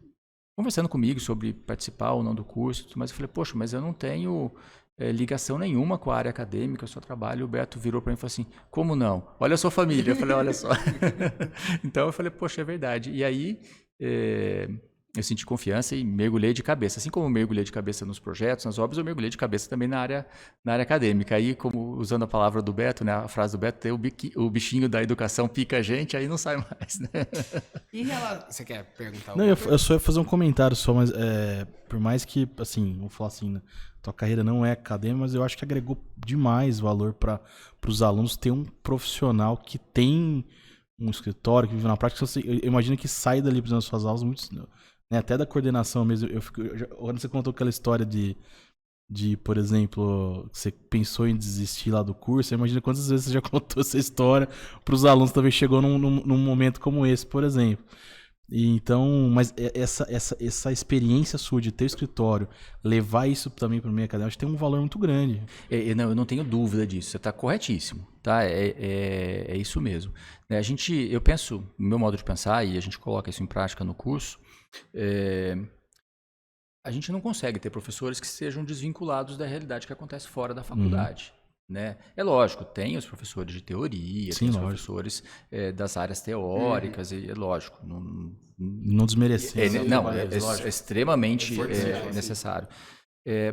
conversando comigo sobre participar ou não do curso, mas eu falei, poxa, mas eu não tenho ligação nenhuma com a área acadêmica, eu só trabalho. O Beto virou para mim e falou assim, como não? Olha a sua família. Eu falei, olha só. Então eu falei, poxa, é verdade. E aí eu senti confiança e mergulhei de cabeça. Assim como eu mergulhei de cabeça nos projetos, nas obras, eu mergulhei de cabeça também na área acadêmica. Aí, como usando a palavra do Beto, né, a frase do Beto, o bichinho da educação pica a gente, aí não sai mais, né? E ela... Você quer perguntar? Não, eu só ia fazer um comentário só, mas por mais que, assim, vamos falar assim, né, tua carreira não é acadêmica, mas eu acho que agregou demais valor para os alunos ter um profissional que tem um escritório, que vive na prática. Eu imagino que sai dali, por exemplo, das suas aulas, muitos, né, até da coordenação mesmo. Quando você contou aquela história de, por exemplo, você pensou em desistir lá do curso, imagina quantas vezes você já contou essa história para os alunos, também chegou num momento como esse, por exemplo. E então, mas essa experiência sua de ter o escritório, levar isso também para o meio acadêmico, acho que tem um valor muito grande. Não, eu não tenho dúvida disso, você está corretíssimo, tá? É isso mesmo. Eu penso, no meu modo de pensar, e a gente coloca isso em prática no curso, a gente não consegue ter professores que sejam desvinculados da realidade que acontece fora da faculdade. Né? É lógico, tem os professores de teoria, tem os professores das áreas teóricas, e é lógico. Não desmerecer. É extremamente necessário.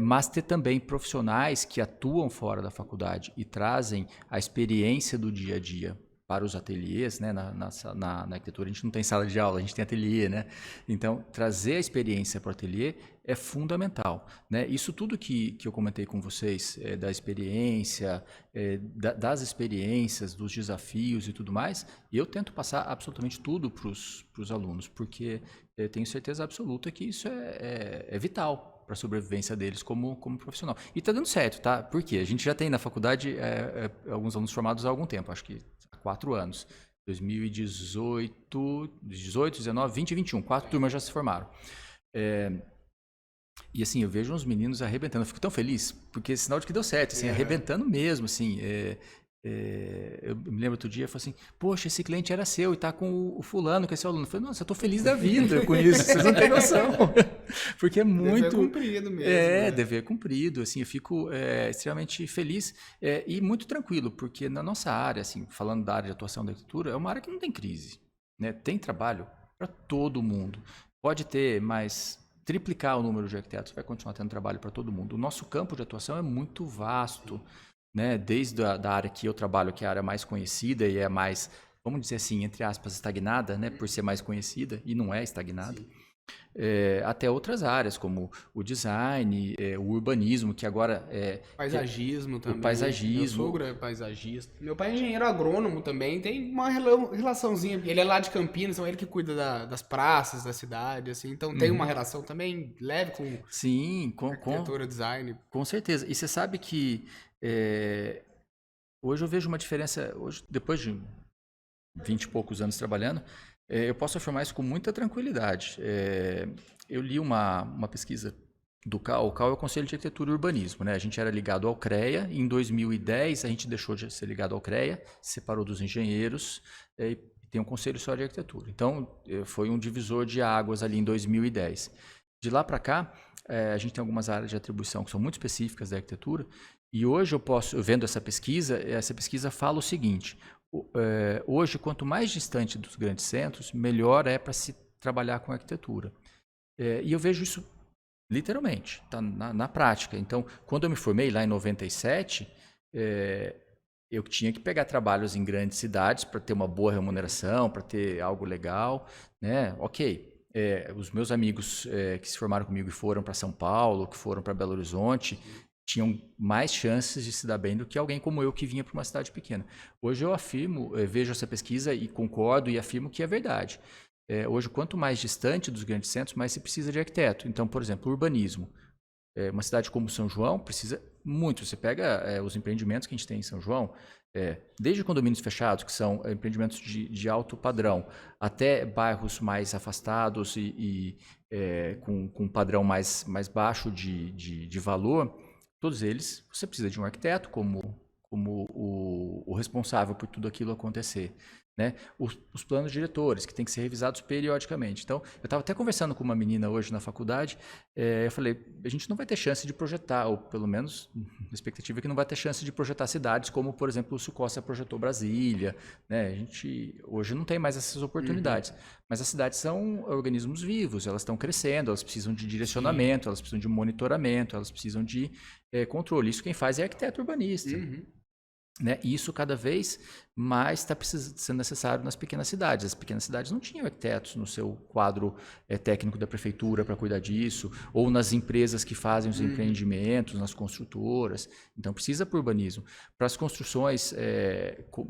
Mas ter também profissionais que atuam fora da faculdade e trazem a experiência do dia a dia para os ateliês, né? Na arquitetura a gente não tem sala de aula, a gente tem ateliê, né? Então, trazer a experiência para o ateliê é fundamental, né? Isso tudo que eu comentei com vocês, da experiência, das experiências, dos desafios e tudo mais, eu tento passar absolutamente tudo para os alunos, porque tenho certeza absoluta que isso é vital para a sobrevivência deles como profissional. E está dando certo, tá? Porque a gente já tem na faculdade alguns alunos formados há algum tempo, acho que 4 anos, 2018, 19, 20 e 21, 4 turmas já se formaram. E assim, eu vejo uns meninos arrebentando, eu fico tão feliz, porque é sinal de que deu certo, assim, arrebentando mesmo, assim. Eu me lembro outro dia, eu falei assim, poxa, esse cliente era seu e tá com o fulano, que é seu aluno. Eu falei, nossa, eu tô feliz da vida com isso, vocês não têm noção. Porque é muito... Dever cumprido mesmo. Né? Dever cumprido, assim, eu fico extremamente feliz e muito tranquilo, porque na nossa área, assim, falando da área de atuação da arquitetura, é uma área que não tem crise, né? Tem trabalho para todo mundo. Pode ter mais... triplicar o número de arquitetos, vai continuar tendo trabalho para todo mundo. O nosso campo de atuação é muito vasto. né? Desde da área que eu trabalho, que é a área mais conhecida e é mais, vamos dizer assim, entre aspas, estagnada, né? Por ser mais conhecida, e não é estagnada. Até outras áreas, como o design, o urbanismo, que agora Paisagismo também. o paisagismo. Meu sogro é paisagista. Meu pai é engenheiro agrônomo também, tem uma relaçãozinha. Ele é lá de Campinas, então ele que cuida das praças da cidade, assim. Então tem uma relação também leve com Sim, arquitetura, design. com certeza. E você sabe que hoje eu vejo uma diferença, hoje, depois de 20 e poucos anos trabalhando, eu posso afirmar isso com muita tranquilidade. Eu li uma pesquisa do CAL. O CAL é o Conselho de Arquitetura e Urbanismo, né? A gente era ligado ao CREA. Em 2010, a gente deixou de ser ligado ao CREA, separou dos engenheiros e tem um Conselho só de Arquitetura. Então, foi um divisor de águas ali em 2010. De lá para cá, a gente tem algumas áreas de atribuição que são muito específicas da arquitetura. E hoje vendo essa pesquisa fala o seguinte: hoje, quanto mais distante dos grandes centros, melhor é para se trabalhar com arquitetura. E eu vejo isso literalmente, tá na prática. Então, quando eu me formei lá em 97, eu tinha que pegar trabalhos em grandes cidades para ter uma boa remuneração, para ter algo legal, né? Ok. Os meus amigos que se formaram comigo e foram para São Paulo, que foram para Belo Horizonte, tinham mais chances de se dar bem do que alguém como eu que vinha para uma cidade pequena. Hoje eu afirmo, vejo essa pesquisa e concordo e afirmo que é verdade. Hoje, quanto mais distante dos grandes centros, mais se precisa de arquiteto. Então, por exemplo, urbanismo. Uma cidade como São João precisa muito. Você pega os empreendimentos que a gente tem em São João, desde condomínios fechados, que são empreendimentos de alto padrão, até bairros mais afastados e com um padrão mais baixo de valor, todos eles, você precisa de um arquiteto como o responsável por tudo aquilo acontecer. Né? Os planos diretores, que têm que ser revisados periodicamente. Então, eu estava até conversando com uma menina hoje na faculdade, eu falei, a gente não vai ter chance de projetar, ou pelo menos a expectativa é que não vai ter chance de projetar cidades como, por exemplo, o Sucossa projetou Brasília. Né? A gente hoje não tem mais essas oportunidades. Mas as cidades são organismos vivos, elas estão crescendo, elas precisam de direcionamento, elas precisam de monitoramento, elas precisam de controle. Isso quem faz é arquiteto urbanista. Né? E isso cada vez mais está sendo necessário nas pequenas cidades. As pequenas cidades não tinham arquitetos no seu quadro técnico da prefeitura para cuidar disso, ou nas empresas que fazem os empreendimentos, nas construtoras. Então precisa para o urbanismo. Para as construções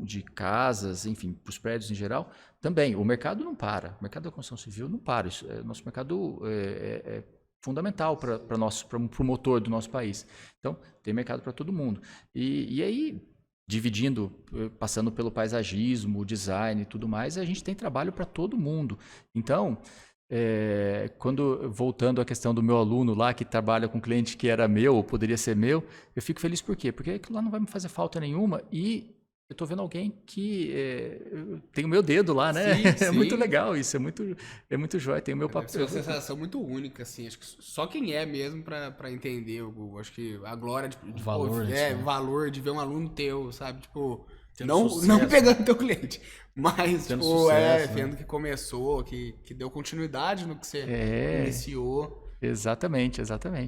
de casas, enfim, para os prédios em geral, também. O mercado não para. O mercado da construção civil não para. Nosso mercado é fundamental para o motor do nosso país. Então, tem mercado para todo mundo. E aí, dividindo, passando pelo paisagismo, design e tudo mais, a gente tem trabalho para todo mundo. Então, voltando à questão do meu aluno lá, que trabalha com cliente que era meu, ou poderia ser meu, eu fico feliz por quê? Porque aquilo lá não vai me fazer falta nenhuma e eu estou vendo alguém que tem o meu dedo lá, né? Sim, É muito legal isso, é muito jóia, tem o meu papel. É uma sensação muito única, assim, acho que só quem é mesmo pra entender, acho que a glória de valor, o valor de ver um aluno teu, sabe, tipo, Tendo não sucesso, pegando teu cliente, mas, Tendo tipo, sucesso, vendo que começou, que deu continuidade no que você iniciou. Exatamente,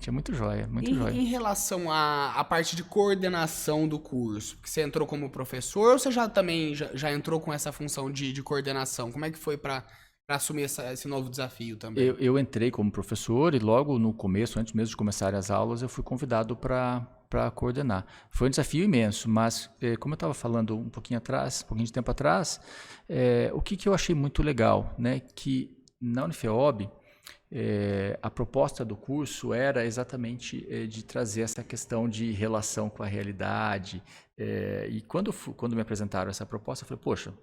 é muito jóia, muito jóia. Em relação à parte de coordenação do curso, que você entrou como professor ou você já entrou com essa função de coordenação? Como é que foi para assumir esse novo desafio também? Eu entrei como professor e logo no começo, antes mesmo de começar as aulas, eu fui convidado para coordenar. Foi um desafio imenso, mas como eu estava falando um pouquinho de tempo atrás, o que eu achei muito legal, né, que na Unifeob, a proposta do curso era exatamente de trazer essa questão de relação com a realidade. E quando me apresentaram essa proposta, eu falei, poxa,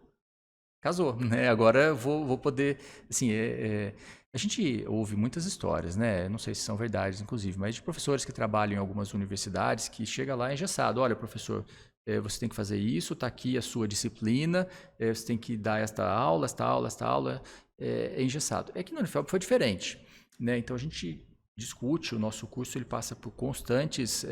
casou, né? Agora eu vou poder... Assim, a gente ouve muitas histórias, né? Não sei se são verdades, inclusive, mas de professores que trabalham em algumas universidades que chega lá engessado. Olha, professor, você tem que fazer isso, está aqui a sua disciplina, você tem que dar esta aula, é engessado. É que no Unifeob foi diferente, né? Então a gente discute, o nosso curso ele passa por constantes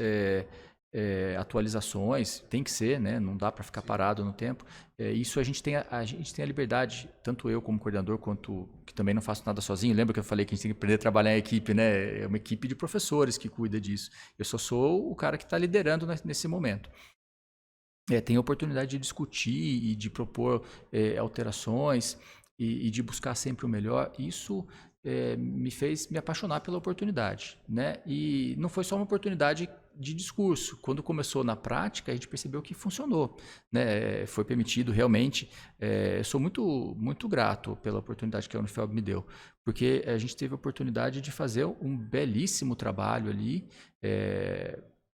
atualizações, tem que ser, né? Não dá para ficar parado no tempo. Isso a gente tem a liberdade, tanto eu como coordenador, quanto que também não faço nada sozinho. Lembra que eu falei que a gente tem que aprender a trabalhar em equipe, né? É uma equipe de professores que cuida disso. Eu só sou o cara que está liderando nesse momento. tem a oportunidade de discutir e de propor alterações e de buscar sempre o melhor. Isso me fez me apaixonar pela oportunidade, né? E não foi só uma oportunidade de discurso. Quando começou na prática, a gente percebeu que funcionou, né? Foi permitido realmente. Eu sou muito, muito grato pela oportunidade que a Unifelb me deu, porque a gente teve a oportunidade de fazer um belíssimo trabalho ali,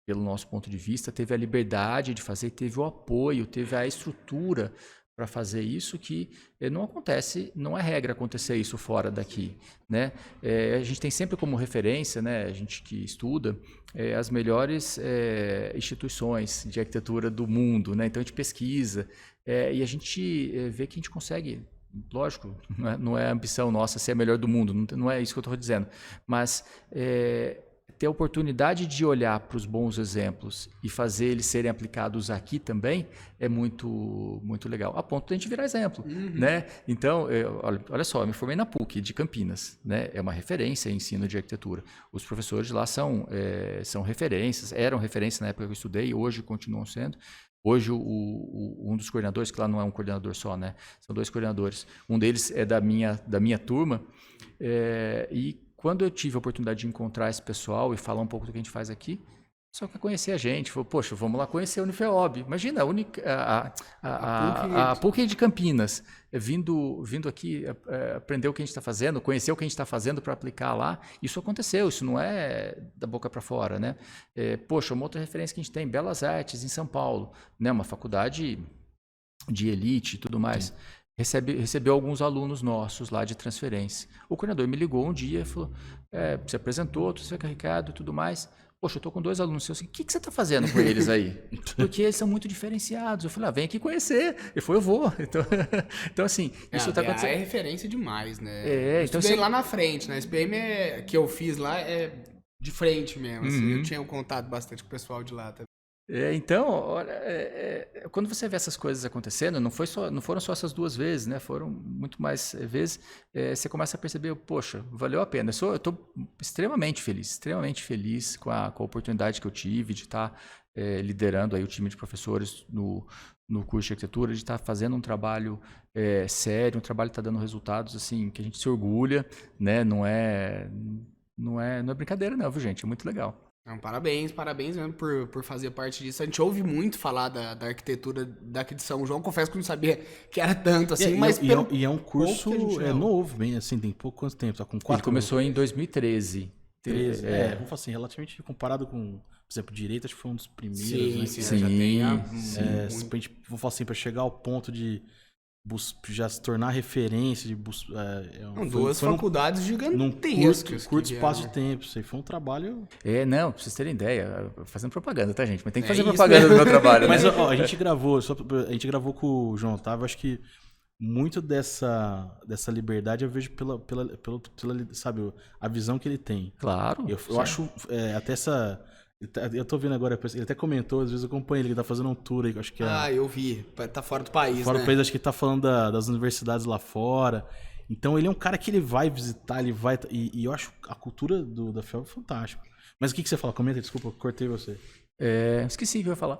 pelo nosso ponto de vista, teve a liberdade de fazer, teve o apoio, teve a estrutura para fazer isso, que não acontece, não é regra acontecer isso fora daqui, né? A gente tem sempre como referência, né, a gente que estuda, as melhores instituições de arquitetura do mundo, né? Então a gente pesquisa e a gente vê que a gente consegue. Lógico, não é ambição nossa ser a melhor do mundo, não é isso que eu estou dizendo, mas ter a oportunidade de olhar para os bons exemplos e fazer eles serem aplicados aqui também é muito, muito legal, a ponto de a gente virar exemplo, né? Então, olha só, eu me formei na PUC de Campinas, né? É uma referência em ensino de arquitetura. Os professores lá são referências, eram referências na época que eu estudei, hoje continuam sendo. Hoje, um dos coordenadores, que lá não é um coordenador só, né? São 2 coordenadores. Um deles é da minha turma. E quando eu tive a oportunidade de encontrar esse pessoal e falar um pouco do que a gente faz aqui, só quer conhecer a gente. Falou, poxa, vamos lá conhecer a Unifelb. Imagina, a PUC de Campinas, vindo aqui aprender o que a gente está fazendo, conhecer o que a gente está fazendo para aplicar lá. Isso aconteceu, isso não é da boca para fora, né? Poxa, uma outra referência que a gente tem, Belas Artes, em São Paulo, né? Uma faculdade de elite e tudo mais. Sim. Recebeu alguns alunos nossos lá de transferência. O coordenador me ligou um dia e falou, se apresentou, você é carregado e tudo mais. Poxa, eu estou com 2 alunos seus. O que você está fazendo com eles aí? Porque eles são muito diferenciados. Eu falei, vem aqui conhecer. Ele falou, eu vou. Então assim, isso está acontecendo. É referência demais, né? Eu então estudei lá na frente, né? A SPM que eu fiz lá é de frente mesmo. Assim, eu tinha um contato bastante com o pessoal de lá também. Então, olha, quando você vê essas coisas acontecendo, não foram só essas 2 vezes, né? Foram muito mais vezes. Você começa a perceber, poxa, valeu a pena. Eu estou extremamente feliz com a oportunidade que eu tive de estar liderando aí o time de professores no curso de arquitetura, de estar fazendo um trabalho sério, um trabalho que está dando resultados assim que a gente se orgulha, né? Não é brincadeira, não, viu, gente? É muito legal. Então, parabéns mesmo por fazer parte disso. A gente ouve muito falar da arquitetura daqui de São João. Confesso que não sabia que era tanto assim, mas e é um curso novo, bem assim, tem quanto tempo? Tá com 4 Ele começou em 2013. Vamos falar assim, relativamente comparado com, por exemplo, direito, acho que foi um dos primeiros. Sim. Já tem vou falar assim, para chegar ao ponto de já se tornar referência de duas faculdades gigantescas. Num curto espaço de tempo. Isso aí foi um trabalho. Não, pra vocês terem ideia, fazendo propaganda, tá, gente? Mas tem que fazer propaganda do meu trabalho. Mas a gente gravou com o João Otávio, acho que muito dessa liberdade eu vejo pela sabe, a visão que ele tem. Claro. Eu acho até essa. Eu tô vendo agora, ele até comentou, às vezes eu acompanho ele tá fazendo um tour aí, acho que eu vi, tá fora do país, fora do país, acho que tá falando das universidades lá fora. Então ele é um cara que ele vai visitar, e eu acho a cultura da FEL fantástica. Mas o que você fala? Comenta, desculpa, eu cortei você. Esqueci o que eu ia falar.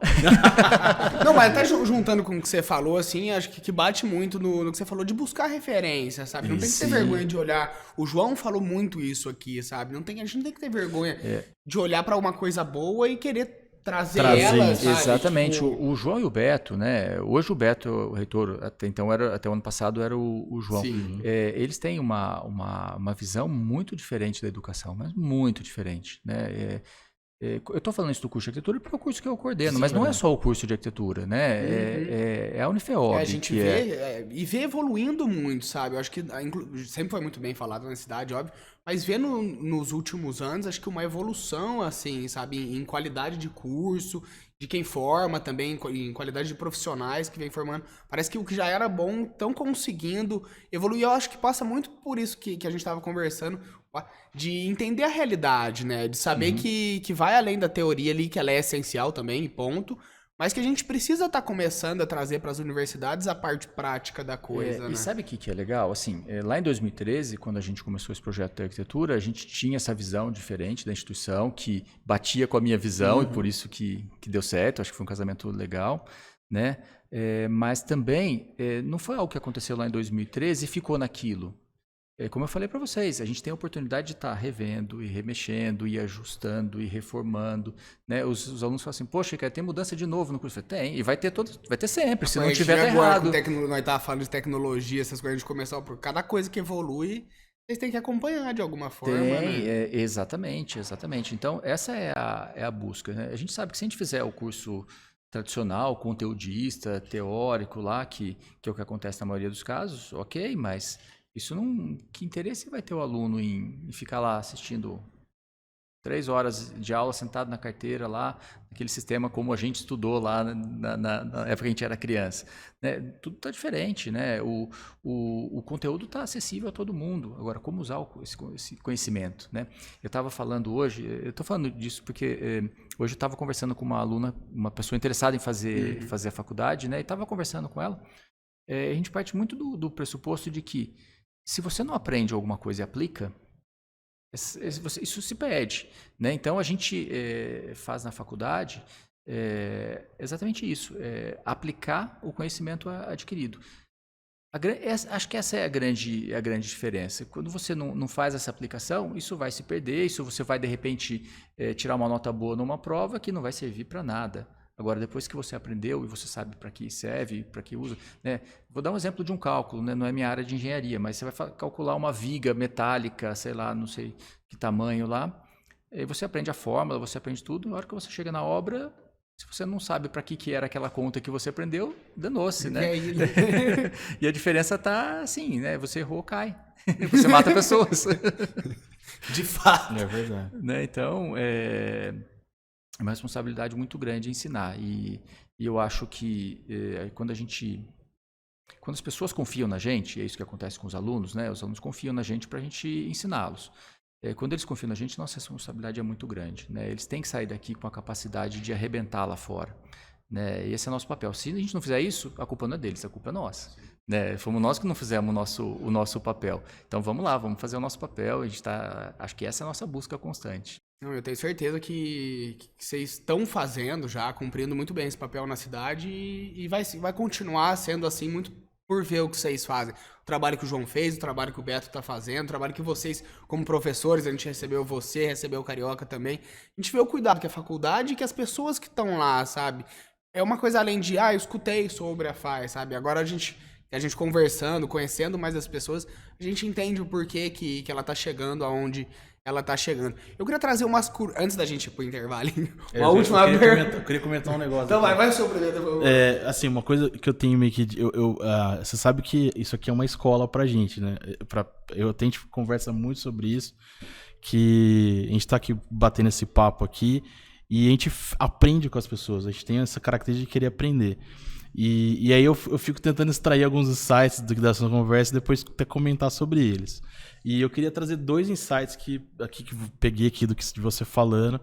Não, mas até juntando com o que você falou, assim, acho que bate muito no que você falou de buscar referência, sabe? Não tem que ter vergonha de olhar. O João falou muito isso aqui, sabe? A gente não tem que ter vergonha de olhar pra uma coisa boa e querer trazer ela, sabe? Exatamente. Tipo... O João e o Beto, né? Hoje o Beto, o reitor, até o ano passado era o João. Eles têm uma visão muito diferente da educação, mas muito diferente, né? Eu estou falando isso do curso de arquitetura porque é o curso que eu coordeno, mas não é só o curso de arquitetura, né? É a Unifelb. A gente vê evoluindo muito, sabe? Eu acho que sempre foi muito bem falado na cidade, óbvio, mas vê nos últimos anos, acho que uma evolução, assim, sabe? Em qualidade de curso, de quem forma também, em qualidade de profissionais que vem formando. Parece que o que já era bom estão conseguindo evoluir. Eu acho que passa muito por isso que a gente estava conversando, de entender a realidade, né? De saber que vai além da teoria ali, que ela é essencial também, ponto. Mas que a gente precisa estar começando a trazer para as universidades a parte prática da coisa, né? E sabe o que é legal? Assim, lá em 2013, quando a gente começou esse projeto de arquitetura, a gente tinha essa visão diferente da instituição, que batia com a minha visão e por isso que deu certo. Acho que foi um casamento legal. né? Mas também não foi algo que aconteceu lá em 2013 e ficou naquilo. Como eu falei para vocês, a gente tem a oportunidade de estar revendo e remexendo e ajustando e reformando, né? Os alunos falam assim, poxa, cara, tem mudança de novo no curso. Tem, e vai ter sempre, se não tiver, tá errado. Nós tava falando de tecnologia, essas coisas, a gente começou por cada coisa que evolui, vocês têm que acompanhar de alguma forma, né? Exatamente. Então, essa é a busca, né? A gente sabe que se a gente fizer o curso tradicional, conteudista, teórico lá, que é o que acontece na maioria dos casos, ok, mas isso não... Que interesse vai ter o aluno em ficar lá assistindo 3 horas de aula sentado na carteira lá, naquele sistema como a gente estudou lá na época que a gente era criança, né? Tudo está diferente, né? O conteúdo está acessível a todo mundo. Agora, como usar esse conhecimento, né? Eu estava falando hoje, eu estou falando disso porque hoje eu estava conversando com uma aluna, uma pessoa interessada em fazer a faculdade, né? E estava conversando com ela. A gente parte muito do pressuposto de que se você não aprende alguma coisa e aplica, isso se perde, né? Então a gente faz na faculdade exatamente isso, aplicar o conhecimento adquirido. Acho que essa é a grande diferença. Quando você não faz essa aplicação, isso vai se perder, isso você vai de repente tirar uma nota boa numa prova que não vai servir para nada. Agora, depois que você aprendeu e você sabe para que serve, para que usa, né? Vou dar um exemplo de um cálculo, né? Não é minha área de engenharia, mas você vai calcular uma viga metálica, sei lá, não sei que tamanho lá, e você aprende a fórmula, você aprende tudo, na hora que você chega na obra, se você não sabe para que era aquela conta que você aprendeu, danou-se, né? E a diferença está assim, né? Você errou, cai. Você mata pessoas. De fato. É verdade. Né? Então, é uma responsabilidade muito grande ensinar. E eu acho que quando as pessoas confiam na gente, é isso que acontece com os alunos, né? Os alunos confiam na gente para a gente ensiná-los. Quando eles confiam na gente, nossa responsabilidade é muito grande, né? Eles têm que sair daqui com a capacidade de arrebentar lá fora, né? E esse é o nosso papel. Se a gente não fizer isso, a culpa não é deles, a culpa é nossa. Né? Fomos nós que não fizemos o nosso papel. Então vamos lá, vamos fazer o nosso papel. Acho que essa é a nossa busca constante. Não, eu tenho certeza que vocês estão fazendo já, cumprindo muito bem esse papel na cidade e vai continuar sendo assim muito por ver o que vocês fazem. O trabalho que o João fez, o trabalho que o Beto está fazendo, o trabalho que vocês, como professores, a gente recebeu o Carioca também. A gente vê o cuidado que a faculdade e que as pessoas que estão lá, sabe? É uma coisa além de, eu escutei sobre a FAI, sabe? Agora a gente conversando, conhecendo mais as pessoas, a gente entende o porquê que ela tá chegando aonde ela tá chegando. Eu queria trazer umas... Antes da gente ir pro intervalinho, última pergunta. Eu queria comentar um negócio. Então vai o seu primeiro. Assim, uma coisa que eu tenho meio que... você sabe que isso aqui é uma escola pra gente, né? A gente conversa muito sobre isso, que a gente tá aqui batendo esse papo aqui e a gente aprende com as pessoas. A gente tem essa característica de querer aprender. E aí eu fico tentando extrair alguns insights dessa conversa e depois até comentar sobre eles. E eu queria trazer 2 insights que peguei aqui de você falando.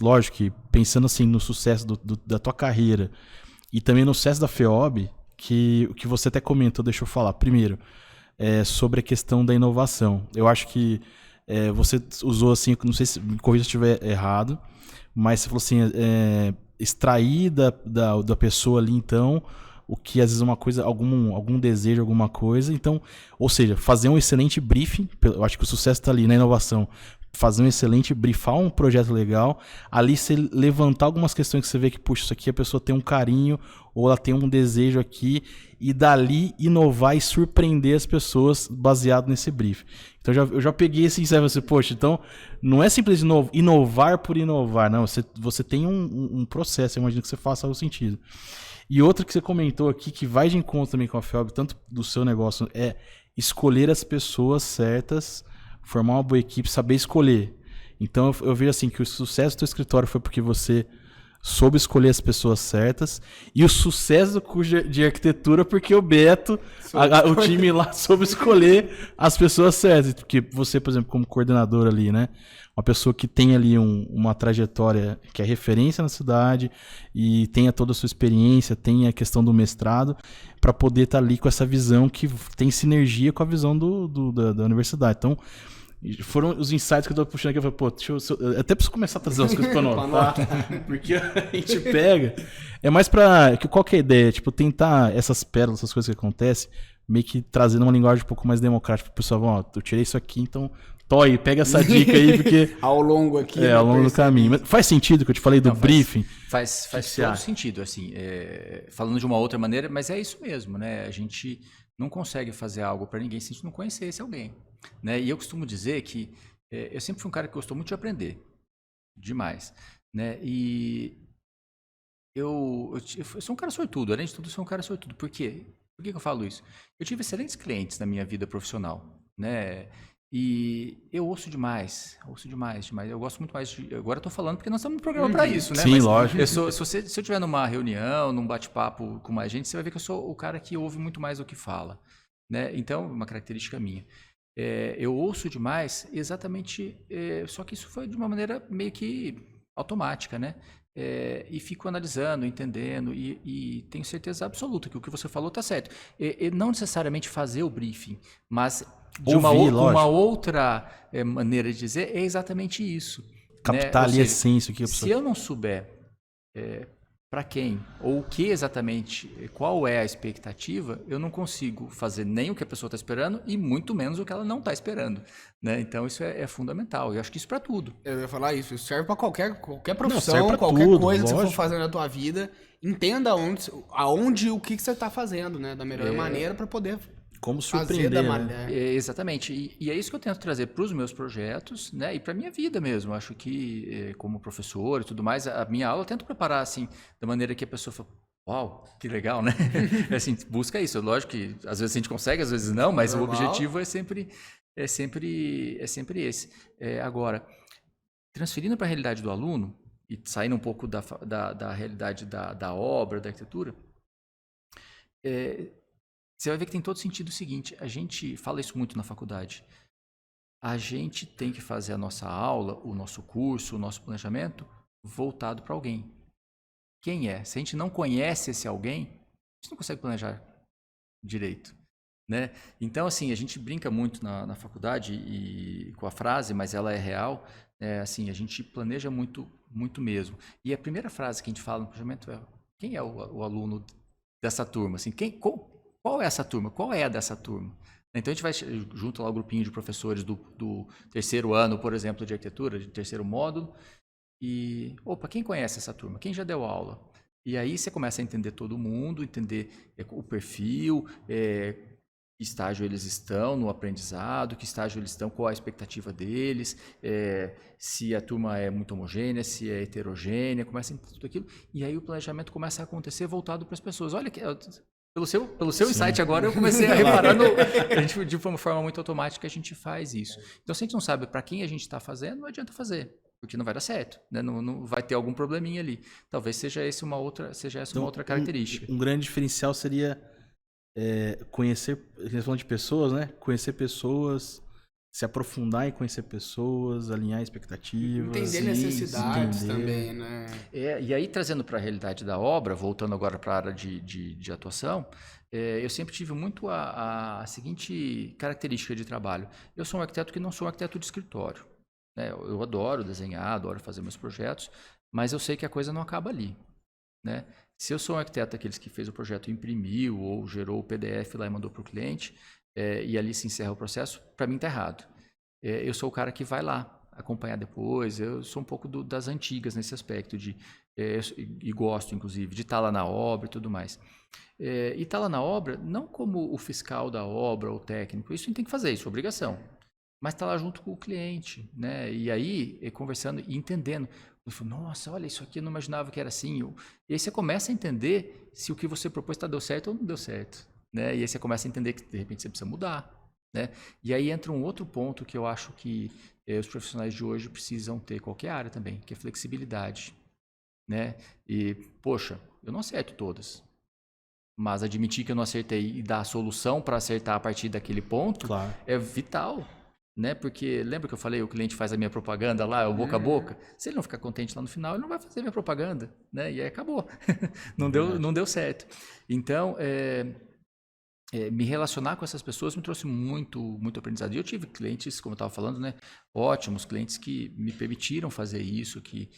Lógico que pensando assim no sucesso da tua carreira e também no sucesso da FEOB, que o que você até comentou, deixa eu falar. Primeiro, sobre a questão da inovação. Eu acho que você usou assim, não sei se me corrija se estiver errado, mas você falou assim, extrair da pessoa ali, então, o que às vezes é uma coisa, algum desejo, alguma coisa, então, ou seja, fazer um excelente briefing, eu acho que o sucesso está ali na inovação, fazer um excelente, briefar um projeto legal, ali você levantar algumas questões que você vê que, puxa, isso aqui a pessoa tem um carinho, ou ela tem um desejo aqui, e dali inovar e surpreender as pessoas baseado nesse briefing. Então eu já peguei esse insight, você, poxa, então não é simples inovar por inovar, não, você tem um processo, eu imagino que você faça algo sentido. E outra que você comentou aqui, que vai de encontro também com a FEOB, tanto do seu negócio, é escolher as pessoas certas, formar uma boa equipe, saber escolher. Então eu vejo assim que o sucesso do teu escritório foi porque você soube escolher as pessoas certas, e o sucesso do curso de arquitetura porque o Beto, o time lá, soube escolher as pessoas certas. Porque você, por exemplo, como coordenador ali, né? Uma pessoa que tem ali uma trajetória que é referência na cidade e tenha toda a sua experiência, tem a questão do mestrado, para poder estar ali com essa visão que tem sinergia com a visão da universidade. Então, foram os insights que eu tô puxando aqui. Eu falei, pô, eu até preciso começar a trazer umas coisas pra anotar. Porque a gente pega. É mais pra. Qual que é a ideia? Tipo, tentar essas pérolas, essas coisas que acontecem, meio que trazendo uma linguagem um pouco mais democrática pro pessoal. Ó, eu tirei isso aqui, então. Toy, pega essa dica aí, porque. Ao longo aqui. Ao longo do caminho. Mas faz sentido que eu te falei do briefing? Faz todo sentido, assim. Falando de uma outra maneira, mas é isso mesmo, né? A gente não consegue fazer algo para ninguém se a gente não conhecesse alguém. Né? E eu costumo dizer que eu sempre fui um cara que gostou muito de aprender. Demais. Né? E eu sou um cara sortudo. Além de tudo, eu sou um cara sortudo. Por quê? Por que eu falo isso? Eu tive excelentes clientes na minha vida profissional. Né? E eu ouço demais. Eu gosto muito mais de... Agora eu tô falando porque nós estamos no programa para isso, né? Sim, mas lógico. Se eu estiver numa reunião, num bate-papo com mais gente, você vai ver que eu sou o cara que ouve muito mais do que fala. Né? Então, uma característica minha. Eu ouço demais exatamente... só que isso foi de uma maneira meio que automática, né? E fico analisando, entendendo e tenho certeza absoluta que o que você falou está certo. Não necessariamente fazer o briefing, mas de uma outra maneira de dizer é exatamente isso. Captar né? ali a essência. Se eu não souber para quem ou o que exatamente, qual é a expectativa, eu não consigo fazer nem o que a pessoa está esperando e muito menos o que ela não está esperando. Né? Então isso é fundamental. Eu acho que isso para tudo. Eu ia falar isso. Isso serve para qualquer profissão, qualquer coisa que você for fazer na tua vida. Entenda aonde o que você está fazendo, né? Da melhor maneira para poder... Como surpreender, né? Exatamente. E é isso que eu tento trazer para os meus projetos, né? E para a minha vida mesmo. Acho que, como professor e tudo mais, a minha aula eu tento preparar assim, da maneira que a pessoa fala, uau, que legal, né? Assim, busca isso. Lógico que às vezes a gente consegue, às vezes não, mas o objetivo é sempre esse. Agora, transferindo para a realidade do aluno e saindo um pouco da realidade da obra, da arquitetura, você vai ver que tem todo sentido o seguinte, a gente fala isso muito na faculdade, a gente tem que fazer a nossa aula, o nosso curso, o nosso planejamento voltado para alguém. Quem é? Se a gente não conhece esse alguém, a gente não consegue planejar direito. Né? Então, assim, a gente brinca muito na faculdade e com a frase, mas ela é real, assim, a gente planeja muito, muito mesmo. E a primeira frase que a gente fala no planejamento é, quem é o aluno dessa turma? Assim, qual é essa turma? Qual é a dessa turma? Então a gente vai junto lá o grupinho de professores do terceiro ano, por exemplo, de arquitetura, de terceiro módulo, e quem conhece essa turma? Quem já deu aula? E aí você começa a entender todo mundo, entender o perfil, que estágio eles estão no aprendizado, que estágio eles estão, qual a expectativa deles, se a turma é muito homogênea, se é heterogênea, começa a entender tudo aquilo, e aí o planejamento começa a acontecer voltado para as pessoas. Olha que pelo seu insight agora, eu comecei a reparar, a gente, de uma forma muito automática, a gente faz isso. Então, se a gente não sabe para quem a gente está fazendo, não adianta fazer, porque não vai dar certo, né? Não vai ter algum probleminha ali. Talvez seja essa uma outra característica. Um grande diferencial seria conhecer, falando de pessoas, né? Conhecer pessoas, se aprofundar em conhecer pessoas, alinhar expectativas. Entender necessidades também, né? E aí, trazendo para a realidade da obra, voltando agora para a área de atuação, eu sempre tive muito a seguinte característica de trabalho. Eu sou um arquiteto que não sou um arquiteto de escritório. Né? Eu adoro desenhar, adoro fazer meus projetos, mas eu sei que a coisa não acaba ali. Né? Se eu sou um arquiteto daqueles que fez o projeto, imprimiu ou gerou o PDF lá e mandou para o cliente, e ali se encerra o processo, para mim está errado. Eu sou o cara que vai lá acompanhar depois, eu sou um pouco das antigas nesse aspecto, e gosto, inclusive, de estar lá na obra e tudo mais. E estar lá na obra, não como o fiscal da obra ou o técnico, isso a gente tem que fazer, isso é obrigação, mas estar lá junto com o cliente, né? E aí, conversando e entendendo. Eu falo, nossa, olha, isso aqui eu não imaginava que era assim. E aí você começa a entender se o que você propôs deu certo ou não deu certo. Né? E aí você começa a entender que, de repente, você precisa mudar. Né? E aí entra um outro ponto que eu acho que os profissionais de hoje precisam ter, qualquer área também, que é flexibilidade. Né? E, poxa, eu não acerto todas. Mas admitir que eu não acertei e dar a solução para acertar a partir daquele ponto é vital. Né? Porque lembra que eu falei, o cliente faz a minha propaganda lá, o boca a boca? Se ele não ficar contente lá no final, ele não vai fazer minha propaganda. Né? E aí acabou. Não deu certo. Então, me relacionar com essas pessoas me trouxe muito aprendizado. E eu tive clientes, como eu estava falando, né, ótimos clientes que me permitiram fazer isso, que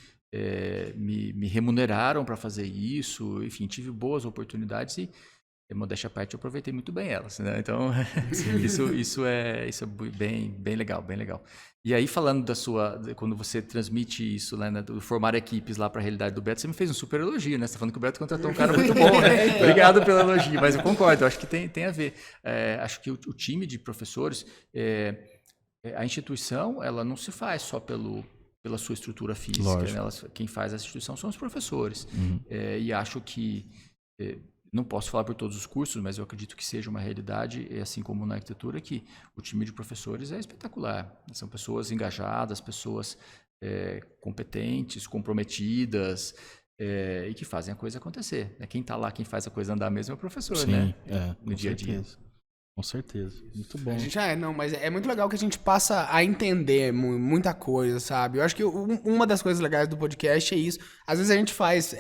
me remuneraram para fazer isso, enfim, tive boas oportunidades e, modéstia à parte, eu aproveitei muito bem elas, né? Então, isso é bem legal, bem legal. E aí, falando quando você transmite isso, né, formar equipes lá para a realidade do Beto, você me fez um super elogio, né? Você está falando que o Beto contratou um cara muito bom, né? Obrigado pelo elogio, mas eu concordo, eu acho que tem a ver. Acho que o time de professores, a instituição, ela não se faz só pela sua estrutura física, né? Quem faz a instituição são os professores. E acho que... não posso falar por todos os cursos, mas eu acredito que seja uma realidade, assim como na arquitetura, que o time de professores é espetacular. São pessoas engajadas, pessoas competentes, comprometidas, e que fazem a coisa acontecer. Quem está lá, quem faz a coisa andar mesmo é o professor, Sim, né? No dia a dia. Com certeza. Muito bom. Mas é muito legal que a gente passa a entender muita coisa, sabe? Eu acho que uma das coisas legais do podcast é isso. Às vezes a gente faz...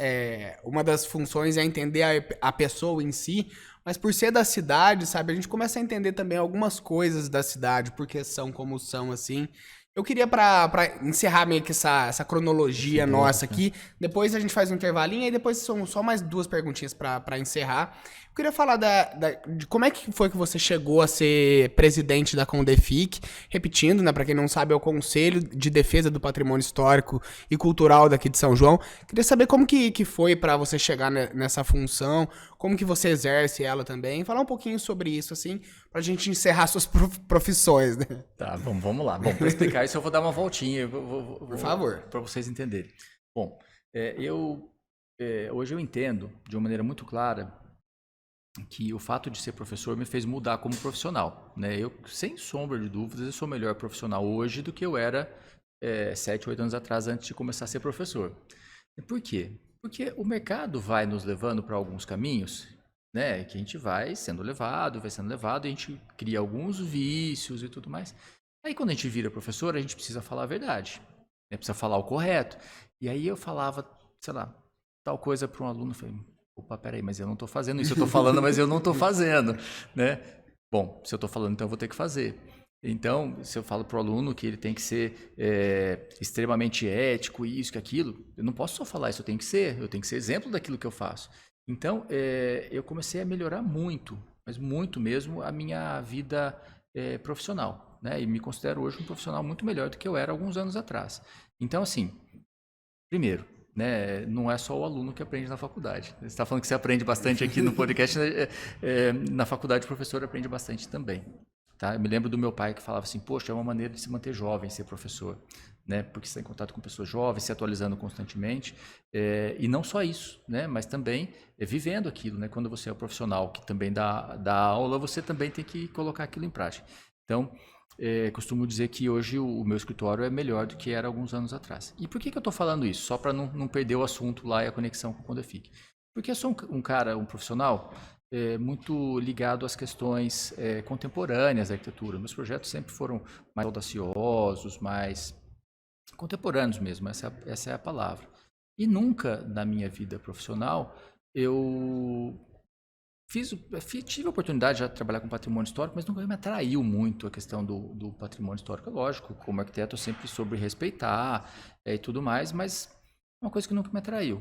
uma das funções é entender a pessoa em si, mas por ser da cidade, sabe? A gente começa a entender também algumas coisas da cidade, porque são como são, assim. Eu queria, pra encerrar meio que essa cronologia nossa aqui, depois a gente faz um intervalinho e depois são só mais 2 perguntinhas pra encerrar. Eu queria falar de como é que foi que você chegou a ser presidente da Condefic, repetindo, né, pra quem não sabe, é o Conselho de Defesa do Patrimônio Histórico e Cultural daqui de São João. Queria saber como que foi pra você chegar nessa função, como que você exerce ela também, falar um pouquinho sobre isso, assim, pra gente encerrar suas profissões, né? Tá, vamos lá. Bom, para explicar isso eu vou dar uma voltinha, por favor, para vocês entenderem. Bom, hoje eu entendo de uma maneira muito clara que o fato de ser professor me fez mudar como profissional, né? Eu, sem sombra de dúvidas, eu sou melhor profissional hoje do que eu era 7, 8 anos atrás, antes de começar a ser professor. E por quê? Porque o mercado vai nos levando para alguns caminhos, né? Que a gente vai sendo levado, e a gente cria alguns vícios e tudo mais. Aí quando a gente vira professor, a gente precisa falar a verdade, né? Precisa falar o correto. E aí eu falava, sei lá, tal coisa para um aluno, falei, opa, peraí, mas eu não estou fazendo isso, eu estou falando, mas eu não estou fazendo, né? Bom, se eu estou falando, então eu vou ter que fazer. Então, se eu falo para o aluno que ele tem que ser extremamente ético, isso, que aquilo, eu não posso só falar isso, eu tenho que ser exemplo daquilo que eu faço. Então, eu comecei a melhorar muito, mas muito mesmo, a minha vida profissional, né? E me considero hoje um profissional muito melhor do que eu era alguns anos atrás. Então, assim, primeiro, né, não é só o aluno que aprende na faculdade. Você está falando que você aprende bastante aqui no podcast, na faculdade o professor aprende bastante também. Tá? Eu me lembro do meu pai que falava assim, poxa, é uma maneira de se manter jovem, ser professor, né? Porque você está em contato com pessoas jovens, se atualizando constantemente, e não só isso, né? Mas também vivendo aquilo, né? Quando você é um profissional que também dá aula, você também tem que colocar aquilo em prática. Então, costumo dizer que hoje o meu escritório é melhor do que era alguns anos atrás. E por que eu estou falando isso? Só para não perder o assunto lá e a conexão com o Condefic. Porque eu sou um profissional muito ligado às questões contemporâneas da arquitetura. Meus projetos sempre foram mais audaciosos, mais contemporâneos mesmo, essa é a palavra. E nunca na minha vida profissional eu tive a oportunidade de trabalhar com patrimônio histórico, mas nunca me atraiu muito a questão do patrimônio histórico. Lógico, como arquiteto eu sempre soube respeitar e tudo mais, mas é uma coisa que nunca me atraiu.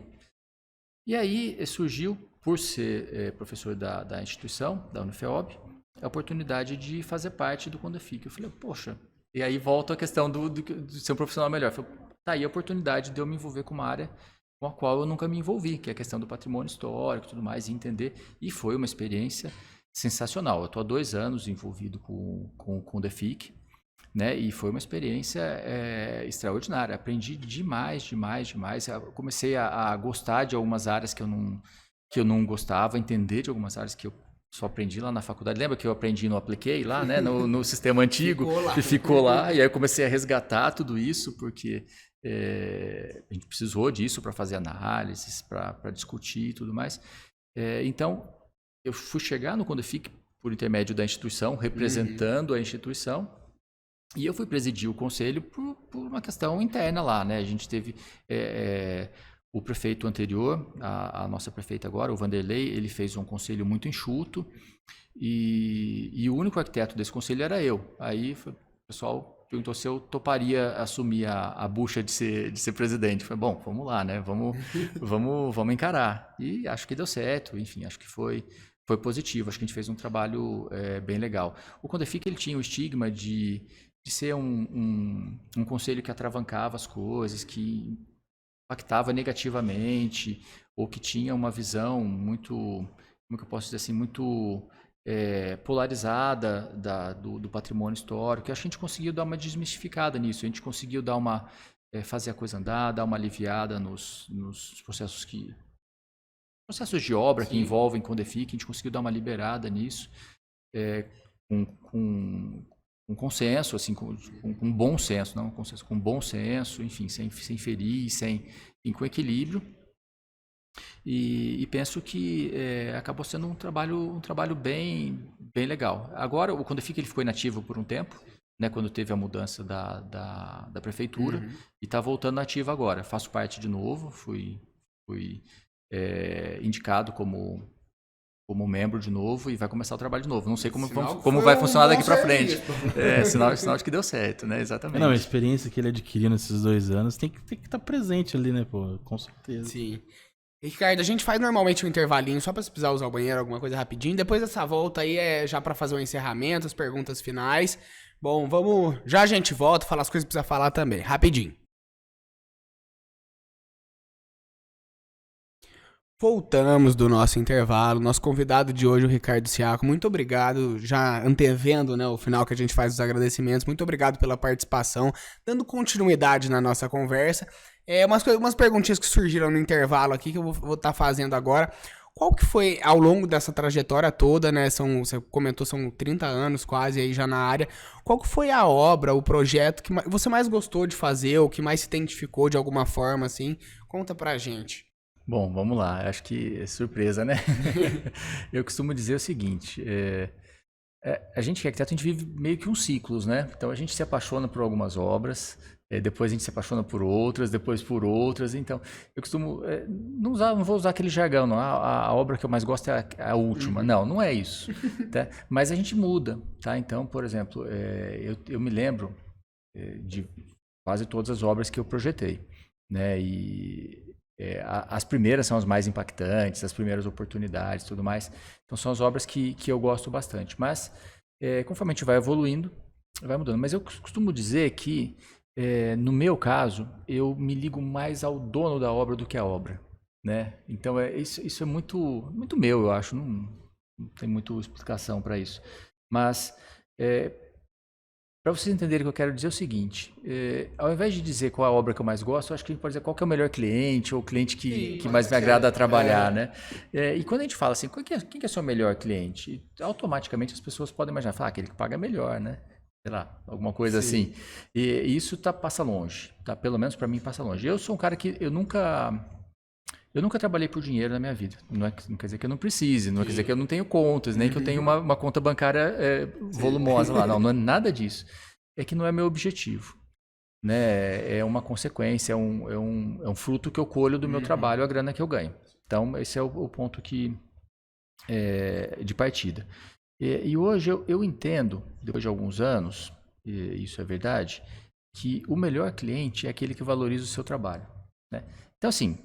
E aí surgiu, por ser professor da instituição, da Unifeob, a oportunidade de fazer parte do Condefic. Eu falei, poxa, e aí volta a questão de ser um profissional melhor. Eu falei, tá aí a oportunidade de eu me envolver com uma área com a qual eu nunca me envolvi, que é a questão do patrimônio histórico e tudo mais, e entender. E foi uma experiência sensacional. Eu estou há 2 anos envolvido com o Condefic, né? E foi uma experiência extraordinária. Aprendi demais. Eu comecei a gostar de algumas áreas que eu não gostava, entender de algumas áreas que eu só aprendi lá na faculdade. Lembra que eu aprendi no Appliquei lá, né? No sistema antigo, que ficou lá. E aí eu comecei a resgatar tudo isso, porque a gente precisou disso para fazer análises, para discutir e tudo mais. Então, eu fui chegar no Condefic por intermédio da instituição, representando a instituição. E eu fui presidir o conselho por uma questão interna lá, né? A gente teve O prefeito anterior, a nossa prefeita agora, o Vanderlei, ele fez um conselho muito enxuto e o único arquiteto desse conselho era eu. Aí o pessoal perguntou se eu toparia assumir a bucha de ser presidente. Falei, bom, vamos lá, né? Vamos encarar. E acho que deu certo, enfim, acho que foi positivo. Acho que a gente fez um trabalho bem legal. O Condefic, ele tinha o estigma de ser um conselho que atravancava as coisas, que impactava negativamente, ou que tinha uma visão muito, como que eu posso dizer assim, muito polarizada do patrimônio histórico. E acho que a gente conseguiu dar uma desmistificada nisso, a gente conseguiu fazer a coisa andar, dar uma aliviada nos processos de obra que envolvem Condefic, a gente conseguiu dar uma liberada nisso, com consenso, assim, com bom senso, não consenso, com bom senso, enfim, sem ferir, com equilíbrio. E penso que acabou sendo um trabalho bem legal. Agora, o Condefic, ele ficou inativo por um tempo, né, quando teve a mudança da prefeitura, e está voltando ativo agora. Faço parte de novo, fui indicado como membro de novo e vai começar o trabalho de novo. Não sei como vai funcionar daqui para frente. Sinal de que deu certo, né? Exatamente. Não, a experiência que ele adquiriu nesses 2 anos tem que estar presente ali, né, pô? Com certeza. Sim. Ricardo, a gente faz normalmente um intervalinho só pra se precisar usar o banheiro, alguma coisa rapidinho. Depois dessa volta aí já pra fazer o encerramento, as perguntas finais. Bom, vamos... Já a gente volta, falar as coisas que precisa falar também. Rapidinho. Voltamos do nosso intervalo. Nosso convidado de hoje, o Ricardo Siaco. Muito obrigado, já antevendo, né, o final que a gente faz dos agradecimentos. Muito obrigado pela participação, dando continuidade na nossa conversa. Umas perguntinhas que surgiram no intervalo aqui que eu vou estar fazendo agora. Qual que foi, ao longo dessa trajetória toda, né, você comentou, são 30 anos quase aí já na área, qual que foi a obra, o projeto que você mais gostou de fazer, ou que mais se identificou de alguma forma, assim? Conta pra gente. Bom, vamos lá. Acho que é surpresa, né? Eu costumo dizer o seguinte, a gente que é arquiteto, a gente vive meio que uns ciclos, né? Então a gente se apaixona por algumas obras, depois a gente se apaixona por outras, depois por outras. Então eu costumo, não vou usar aquele jargão, não. A obra que eu mais gosto é a última. Não é isso. Tá? Mas a gente muda, tá? Então, por exemplo, eu me lembro de quase todas as obras que eu projetei, né? E as primeiras são as mais impactantes, as primeiras oportunidades e tudo mais. Então são as obras que eu gosto bastante. Mas conforme a gente vai evoluindo, vai mudando. Mas eu costumo dizer que, no meu caso, eu me ligo mais ao dono da obra do que à obra, né? Então isso é muito, muito meu, eu acho. Não tem muita explicação para isso. Mas... para vocês entenderem o que eu quero dizer é o seguinte, ao invés de dizer qual é a obra que eu mais gosto, eu acho que a gente pode dizer qual que é o melhor cliente, ou o cliente que mais me agrada trabalhar, né? E quando a gente fala assim, quem que é o seu melhor cliente? Automaticamente as pessoas podem imaginar, aquele que paga melhor, né? Sei lá, alguma coisa assim. E isso passa longe, tá? Pelo menos para mim passa longe. Eu sou um cara que eu nunca trabalhei por dinheiro na minha vida. Não quer dizer que eu não precise, não quer dizer que eu não tenho contas, nem que eu tenho uma conta bancária volumosa lá. Não é nada disso. É que não é meu objetivo, né? É uma consequência, é um fruto que eu colho do meu trabalho, a grana que eu ganho. Então, esse é o ponto de partida. E hoje eu entendo, depois de alguns anos, e isso é verdade, que o melhor cliente é aquele que valoriza o seu trabalho, né? Então, assim,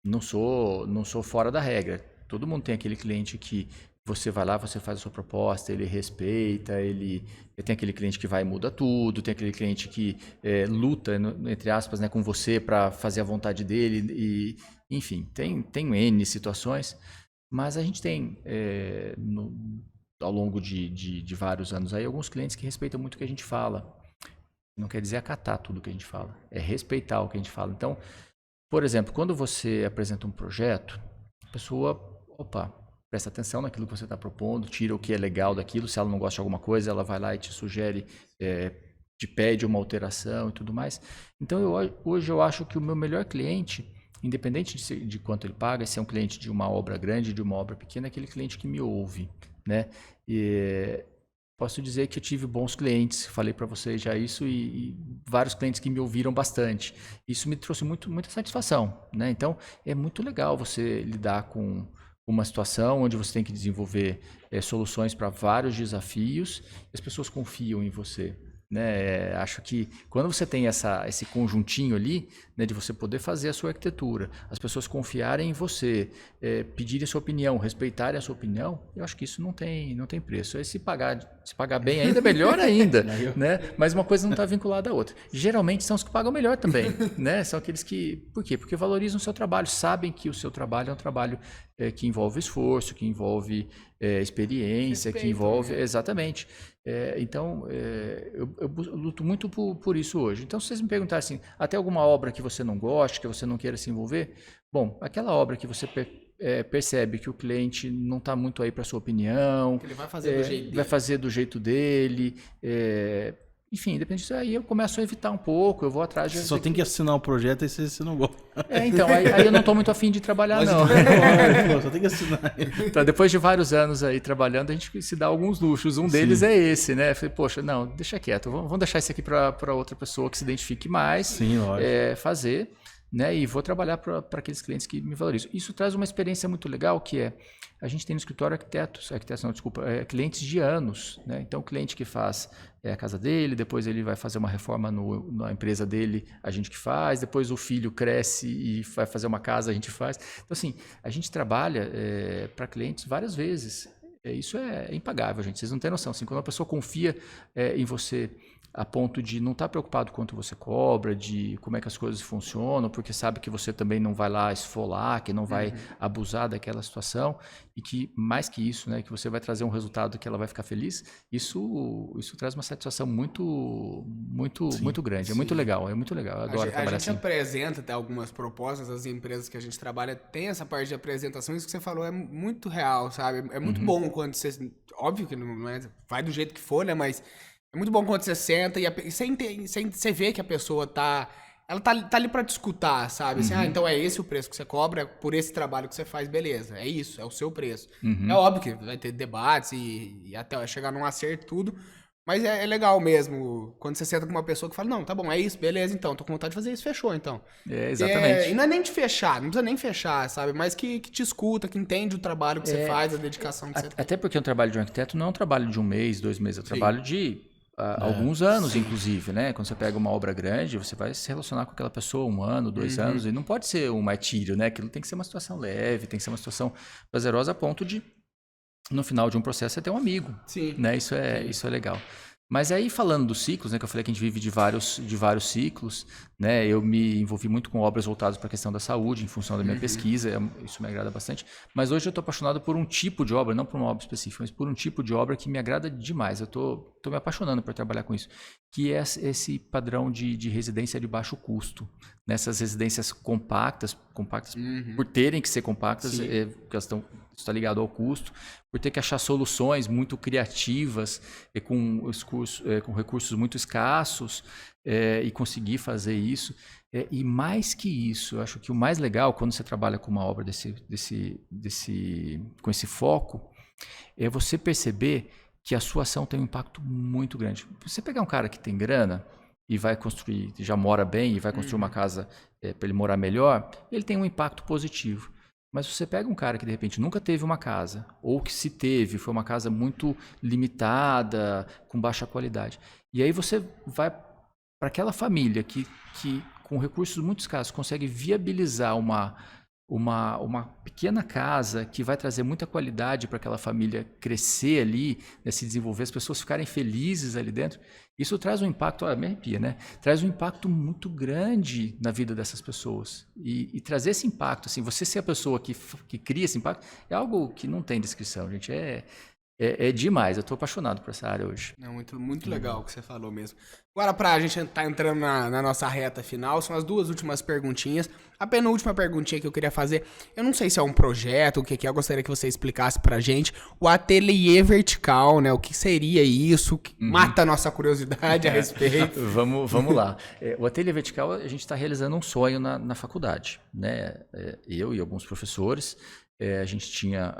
não sou fora da regra. Todo mundo tem aquele cliente que você vai lá, você faz a sua proposta, ele respeita, ele tem aquele cliente que vai e muda tudo, tem aquele cliente que luta, entre aspas, né, com você para fazer a vontade dele, e, enfim, tem N situações, mas a gente tem, ao longo de vários anos aí, alguns clientes que respeitam muito o que a gente fala. Não quer dizer acatar tudo o que a gente fala, é respeitar o que a gente fala. Então, por exemplo, quando você apresenta um projeto, a pessoa, presta atenção naquilo que você está propondo, tira o que é legal daquilo. Se ela não gosta de alguma coisa, ela vai lá e te sugere, te pede uma alteração e tudo mais. Então, hoje eu acho que o meu melhor cliente, independente de quanto ele paga, se é um cliente de uma obra grande, de uma obra pequena, é aquele cliente que me ouve, né? posso dizer que eu tive bons clientes, falei para vocês já isso, e vários clientes que me ouviram bastante. Isso me trouxe muita satisfação, né? Então, é muito legal você lidar com uma situação onde você tem que desenvolver soluções para vários desafios e as pessoas confiam em você. Né? Acho que quando você tem esse conjuntinho ali, né, de você poder fazer a sua arquitetura, as pessoas confiarem em você, pedirem a sua opinião, respeitarem a sua opinião, eu acho que isso não tem preço. Aí se pagar bem ainda, melhor ainda. Né? Mas uma coisa não está vinculada à outra. Geralmente são os que pagam melhor também. Né? São aqueles que... Por quê? Porque valorizam o seu trabalho, sabem que o seu trabalho é um trabalho que envolve esforço, que envolve experiência, Respeito, que envolve... né? Exatamente. Então, eu luto muito por isso hoje. Então, se vocês me perguntarem assim, até alguma obra que você não goste, que você não queira se envolver, bom, aquela obra que você percebe que o cliente não está muito aí para sua opinião, Que ele vai fazer do jeito dele. vai fazer do jeito dele, enfim, independente disso, aí eu começo a evitar um pouco, eu vou atrás de... Você só tem que assinar o projeto e você não gosta. Então, aí eu não estou muito afim de trabalhar, não. Pô, só tem que assinar. Então, depois de vários anos aí trabalhando, a gente se dá alguns luxos. Um deles é esse, né? Falei, poxa, não, deixa quieto, vamos deixar isso aqui para outra pessoa que se identifique mais, Sim, lógico. fazer, né? E vou trabalhar para aqueles clientes que me valorizam. Isso traz uma experiência muito legal, que a gente tem no escritório clientes de anos, né? Então, o cliente que faz a casa dele, depois ele vai fazer uma reforma na empresa dele, a gente que faz, depois o filho cresce e vai fazer uma casa, a gente faz. Então, assim, a gente trabalha para clientes várias vezes. Isso é impagável, gente. Vocês não têm noção. Assim, quando a pessoa confia em você a ponto de não estar preocupado quanto você cobra, de como é que as coisas funcionam, porque sabe que você também não vai lá esfolar, que não vai abusar daquela situação, e que, mais que isso, né, que você vai trazer um resultado que ela vai ficar feliz, isso traz uma satisfação muito grande. É muito legal, Eu adoro trabalhar A gente assim. apresenta até algumas propostas, as empresas que a gente trabalha tem essa parte de apresentação, isso que você falou é muito real, sabe? É muito bom quando você... Óbvio que não é, vai do jeito que for, né, mas... É muito bom quando você senta e você vê que a pessoa ela tá ali pra te escutar, sabe? Assim, então é esse o preço que você cobra por esse trabalho que você faz, beleza. É isso, é o seu preço. É óbvio que vai ter debates e até chegar num acerto tudo, mas é legal mesmo quando você senta com uma pessoa que fala, não, tá bom, é isso, beleza, então, tô com vontade de fazer isso, fechou, então. Exatamente. E não é nem de fechar, não precisa nem fechar, sabe? Mas que te escuta, que entende o trabalho que você faz, a dedicação que você tem. Até porque um trabalho de um arquiteto não é um trabalho de 1 mês, 2 meses, é um trabalho de... alguns anos, inclusive, né? Quando você pega uma obra grande, você vai se relacionar com aquela pessoa 1 ano, 2 anos, e não pode ser um martírio, né? Aquilo tem que ser uma situação leve, tem que ser uma situação prazerosa a ponto de, no final de um processo, você ter um amigo. Sim. Né? Isso é legal. Mas aí, falando dos ciclos, né, que eu falei que a gente vive de vários ciclos, né, eu me envolvi muito com obras voltadas para a questão da saúde, em função da minha pesquisa, isso me agrada bastante. Mas hoje eu estou apaixonado por um tipo de obra, não por uma obra específica, mas por um tipo de obra que me agrada demais. Eu estou me apaixonando por trabalhar com isso, que é esse padrão de residência de baixo custo. Nessas residências compactas por terem que ser compactas, porque elas está ligado ao custo, por ter que achar soluções muito criativas com recursos muito escassos e conseguir fazer isso. E mais que isso, eu acho que o mais legal quando você trabalha com uma obra com esse foco é você perceber que a sua ação tem um impacto muito grande. Você pegar um cara que tem grana e vai construir, já mora bem e vai construir uma casa para ele morar melhor, ele tem um impacto positivo. Mas você pega um cara que de repente nunca teve uma casa, ou que se teve, foi uma casa muito limitada, com baixa qualidade. E aí você vai para aquela família que com recursos muito escassos consegue viabilizar uma pequena casa que vai trazer muita qualidade para aquela família crescer ali, né, se desenvolver, as pessoas ficarem felizes ali dentro. Isso traz um impacto, me arrepia, né? Traz um impacto muito grande na vida dessas pessoas. E trazer esse impacto, assim, você ser a pessoa que cria esse impacto, é algo que não tem descrição, gente. É demais, eu estou apaixonado por essa área hoje. É muito legal o que você falou mesmo. Agora, pra gente estar entrando na nossa reta final, são as 2 últimas perguntinhas. A penúltima perguntinha que eu queria fazer, eu não sei se é um projeto, o que é, eu gostaria que você explicasse pra gente. O ateliê vertical, né? O que seria isso? Que mata a nossa curiosidade a respeito. Vamos lá. O ateliê vertical, a gente está realizando um sonho na faculdade, né? Eu e alguns professores, a gente tinha...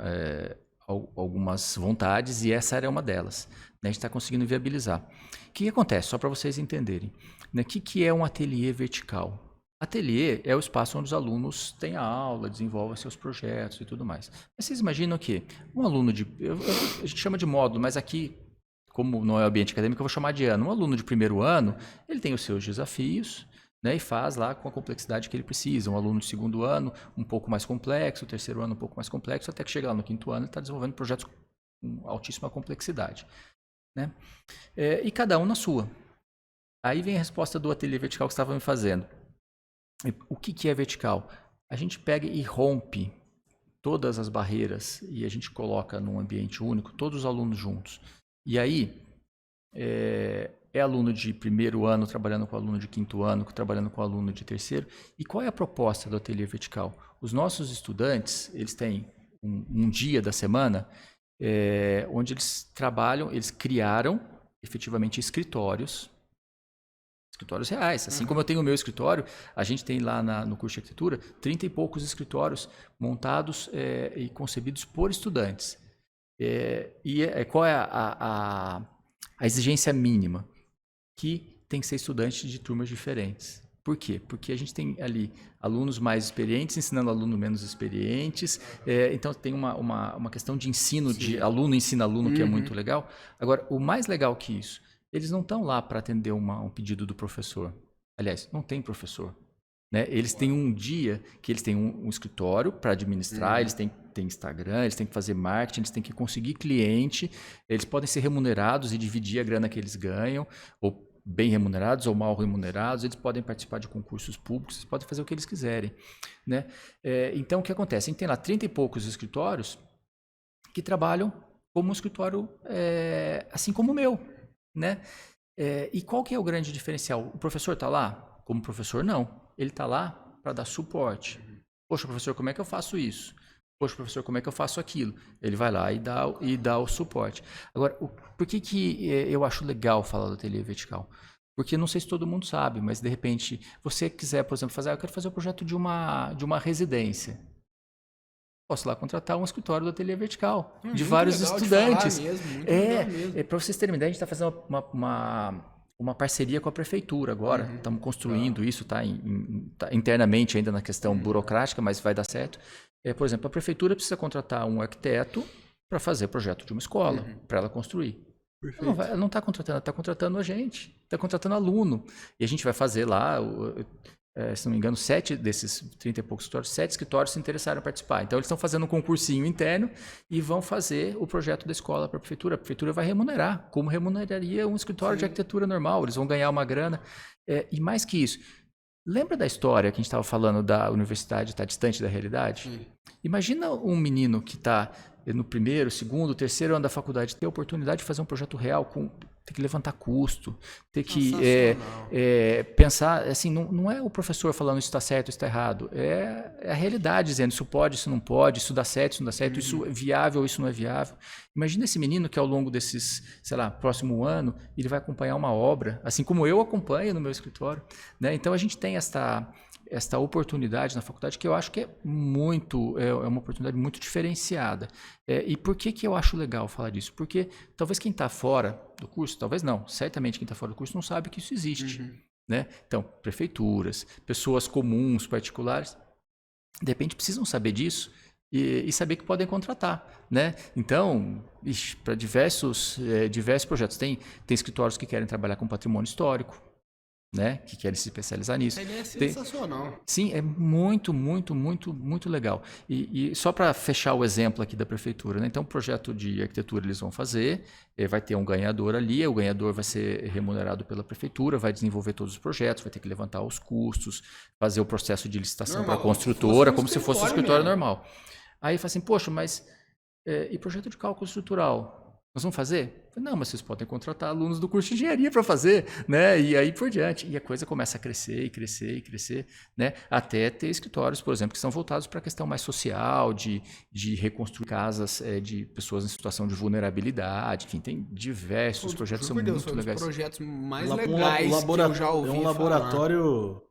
algumas vontades e essa era uma delas, A gente está conseguindo viabilizar. O que acontece? Só para vocês entenderem. O que é um ateliê vertical? Ateliê é o espaço onde os alunos têm a aula, desenvolvem seus projetos e tudo mais. Mas vocês imaginam que um aluno a gente chama de módulo, mas aqui, como não é ambiente acadêmico, eu vou chamar de ano. Um aluno de primeiro ano, ele tem os seus desafios, né, e faz lá com a complexidade que ele precisa. Um aluno de segundo ano, um pouco mais complexo, o terceiro ano, um pouco mais complexo, até que chega lá no quinto ano, ele está desenvolvendo projetos com altíssima complexidade. Né? E cada um na sua. Aí vem a resposta do ateliê vertical que você estava me fazendo. O que é vertical? A gente pega e rompe todas as barreiras e a gente coloca num ambiente único todos os alunos juntos. E aí é aluno de primeiro ano trabalhando com aluno de quinto ano, trabalhando com aluno de terceiro. E qual é a proposta do ateliê vertical? Os nossos estudantes, eles têm um dia da semana onde eles trabalham, eles criaram efetivamente escritórios reais. Assim como eu tenho o meu escritório, a gente tem lá no curso de arquitetura 30 e poucos escritórios montados e concebidos por estudantes. Qual é a exigência mínima? Que tem que ser estudante de turmas diferentes. Por quê? Porque a gente tem ali alunos mais experientes ensinando alunos menos experientes. Então tem uma questão de ensino, sim, de aluno ensina aluno, que é muito legal. Agora, o mais legal que isso, eles não estão lá para atender um pedido do professor. Aliás, não tem professor. Né? Eles têm um dia que eles têm um escritório para administrar, eles têm Instagram, eles têm que fazer marketing, eles têm que conseguir cliente, eles podem ser remunerados e dividir a grana que eles ganham, ou bem remunerados ou mal remunerados, eles podem participar de concursos públicos, eles podem fazer o que eles quiserem. Né? Então, o que acontece? A gente tem lá 30 e poucos escritórios que trabalham como um escritório assim como o meu. Né? E qual que é o grande diferencial? O professor está lá? Como professor, não. Ele está lá para dar suporte. Poxa, professor, como é que eu faço isso? Poxa, professor, como é que eu faço aquilo? Ele vai lá e dá o suporte. Agora, por que eu acho legal falar do ateliê vertical? Porque não sei se todo mundo sabe, mas de repente, você quiser, por exemplo, eu quero fazer um projeto de uma residência. Posso lá contratar um escritório do ateliê vertical, de vários estudantes. Para vocês terem uma ideia, a gente está fazendo uma parceria com a prefeitura agora. Estamos construindo isso, tá internamente ainda na questão burocrática, mas vai dar certo. Por exemplo, a prefeitura precisa contratar um arquiteto para fazer projeto de uma escola, para ela construir. Ela não está contratando, está contratando a gente, está contratando aluno. E a gente vai fazer lá, se não me engano, 7 desses 30 e poucos escritórios, 7 escritórios se interessaram em participar. Então, eles estão fazendo um concursinho interno e vão fazer o projeto da escola para a prefeitura. A prefeitura vai remunerar, como remuneraria um escritório de arquitetura normal. Eles vão ganhar uma grana. E mais que isso, lembra da história que a gente estava falando da universidade estar distante da realidade? Imagina um menino que está no primeiro, segundo, terceiro ano da faculdade ter a oportunidade de fazer um projeto real ter que levantar custo, ter que pensar, assim, não é o professor falando isso está certo, isso está errado, é a realidade dizendo isso pode, isso não pode, isso dá certo, isso não dá certo, isso é viável, isso não é viável. Imagina esse menino que ao longo desses, próximo ano, ele vai acompanhar uma obra, assim como eu acompanho no meu escritório, né? Então a gente tem esta oportunidade na faculdade que eu acho que é uma oportunidade muito diferenciada. E por que eu acho legal falar disso? Porque talvez quem está fora do curso, talvez não, certamente quem está fora do curso não sabe que isso existe. Né? Então, prefeituras, pessoas comuns, particulares, de repente precisam saber disso e saber que podem contratar. Né? Então, para diversos projetos, tem escritórios que querem trabalhar com patrimônio histórico, né, que querem se especializar nisso. Ele é sensacional. Sim, é muito, muito, muito, muito legal. E só para fechar o exemplo aqui da prefeitura, né? Então, o projeto de arquitetura eles vão fazer, vai ter um ganhador ali, o ganhador vai ser remunerado pela prefeitura, vai desenvolver todos os projetos, vai ter que levantar os custos, fazer o processo de licitação para a construtora, como se fosse um escritório normal. Aí fala assim, poxa, mas e projeto de cálculo estrutural? Nós vamos fazer? Não, mas vocês podem contratar alunos do curso de engenharia para fazer, né? E aí por diante. E a coisa começa a crescer e crescer e crescer, né? Até ter escritórios, por exemplo, que são voltados para a questão mais social, de reconstruir casas de pessoas em situação de vulnerabilidade. Enfim, tem diversos projetos que são muito legais. Os projetos mais legais que eu já ouvi falar. Laboratório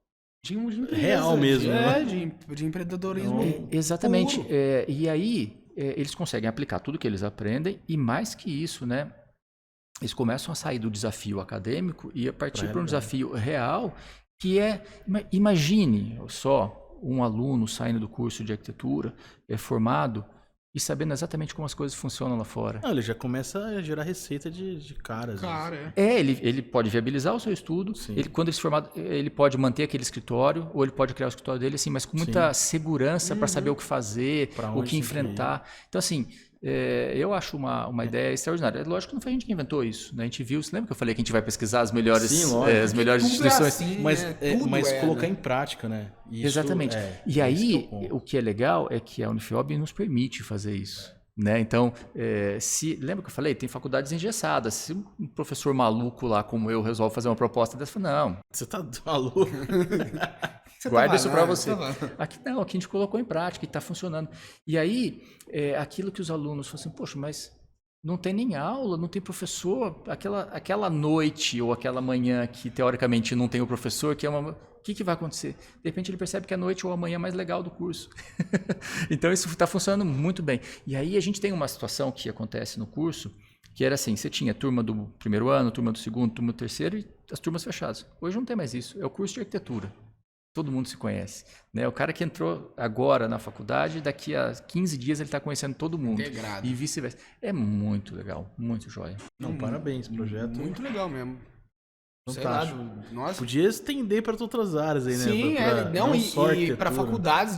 de empresa, real mesmo, né? De empreendedorismo. Exatamente. E aí eles conseguem aplicar tudo que eles aprendem e mais que isso, né? eles começam a sair do desafio acadêmico e a partir para um desafio real, que é, imagine só um aluno saindo do curso de arquitetura, formado, e sabendo exatamente como as coisas funcionam lá fora. Não, ele já começa a gerar receita de caras. Cara, Ele pode viabilizar o seu estudo, quando ele se formar, ele pode manter aquele escritório, ou ele pode criar o escritório dele, assim, mas com muita segurança para saber o que fazer, o que enfrentar. Então, assim, eu acho uma ideia extraordinária. É lógico que não foi a gente que inventou isso, né? A gente viu, você lembra que eu falei que a gente vai pesquisar as melhores, as melhores instituições? Assim, mas colocar em prática, né? Isso, exatamente. E aí, o que é legal é que a Unifiob nos permite fazer isso. Né? Então, lembra que eu falei? Tem faculdades engessadas. Se um professor maluco lá como eu resolve fazer uma proposta dessa, não. Você tá maluco? Guarda isso para você. Aqui não, aqui a gente colocou em prática e está funcionando. E aí, aquilo que os alunos falam assim, poxa, mas não tem nem aula, não tem professor. Aquela noite ou aquela manhã que teoricamente não tem o professor, que é uma... O que vai acontecer? De repente ele percebe que a noite ou a manhã é mais legal do curso. Então isso está funcionando muito bem. E aí a gente tem uma situação que acontece no curso, que era assim, você tinha turma do primeiro ano, turma do segundo, turma do terceiro e as turmas fechadas. Hoje não tem mais isso, é o curso de arquitetura. Todo mundo se conhece. Né? O cara que entrou agora na faculdade, daqui a 15 dias ele está conhecendo todo mundo. Integrado. E vice-versa. É muito legal, muito joia. Não, parabéns, projeto. Muito legal mesmo. Fantástico. Nossa. Podia estender para outras áreas aí, né? Sim, e para arquitetura. faculdades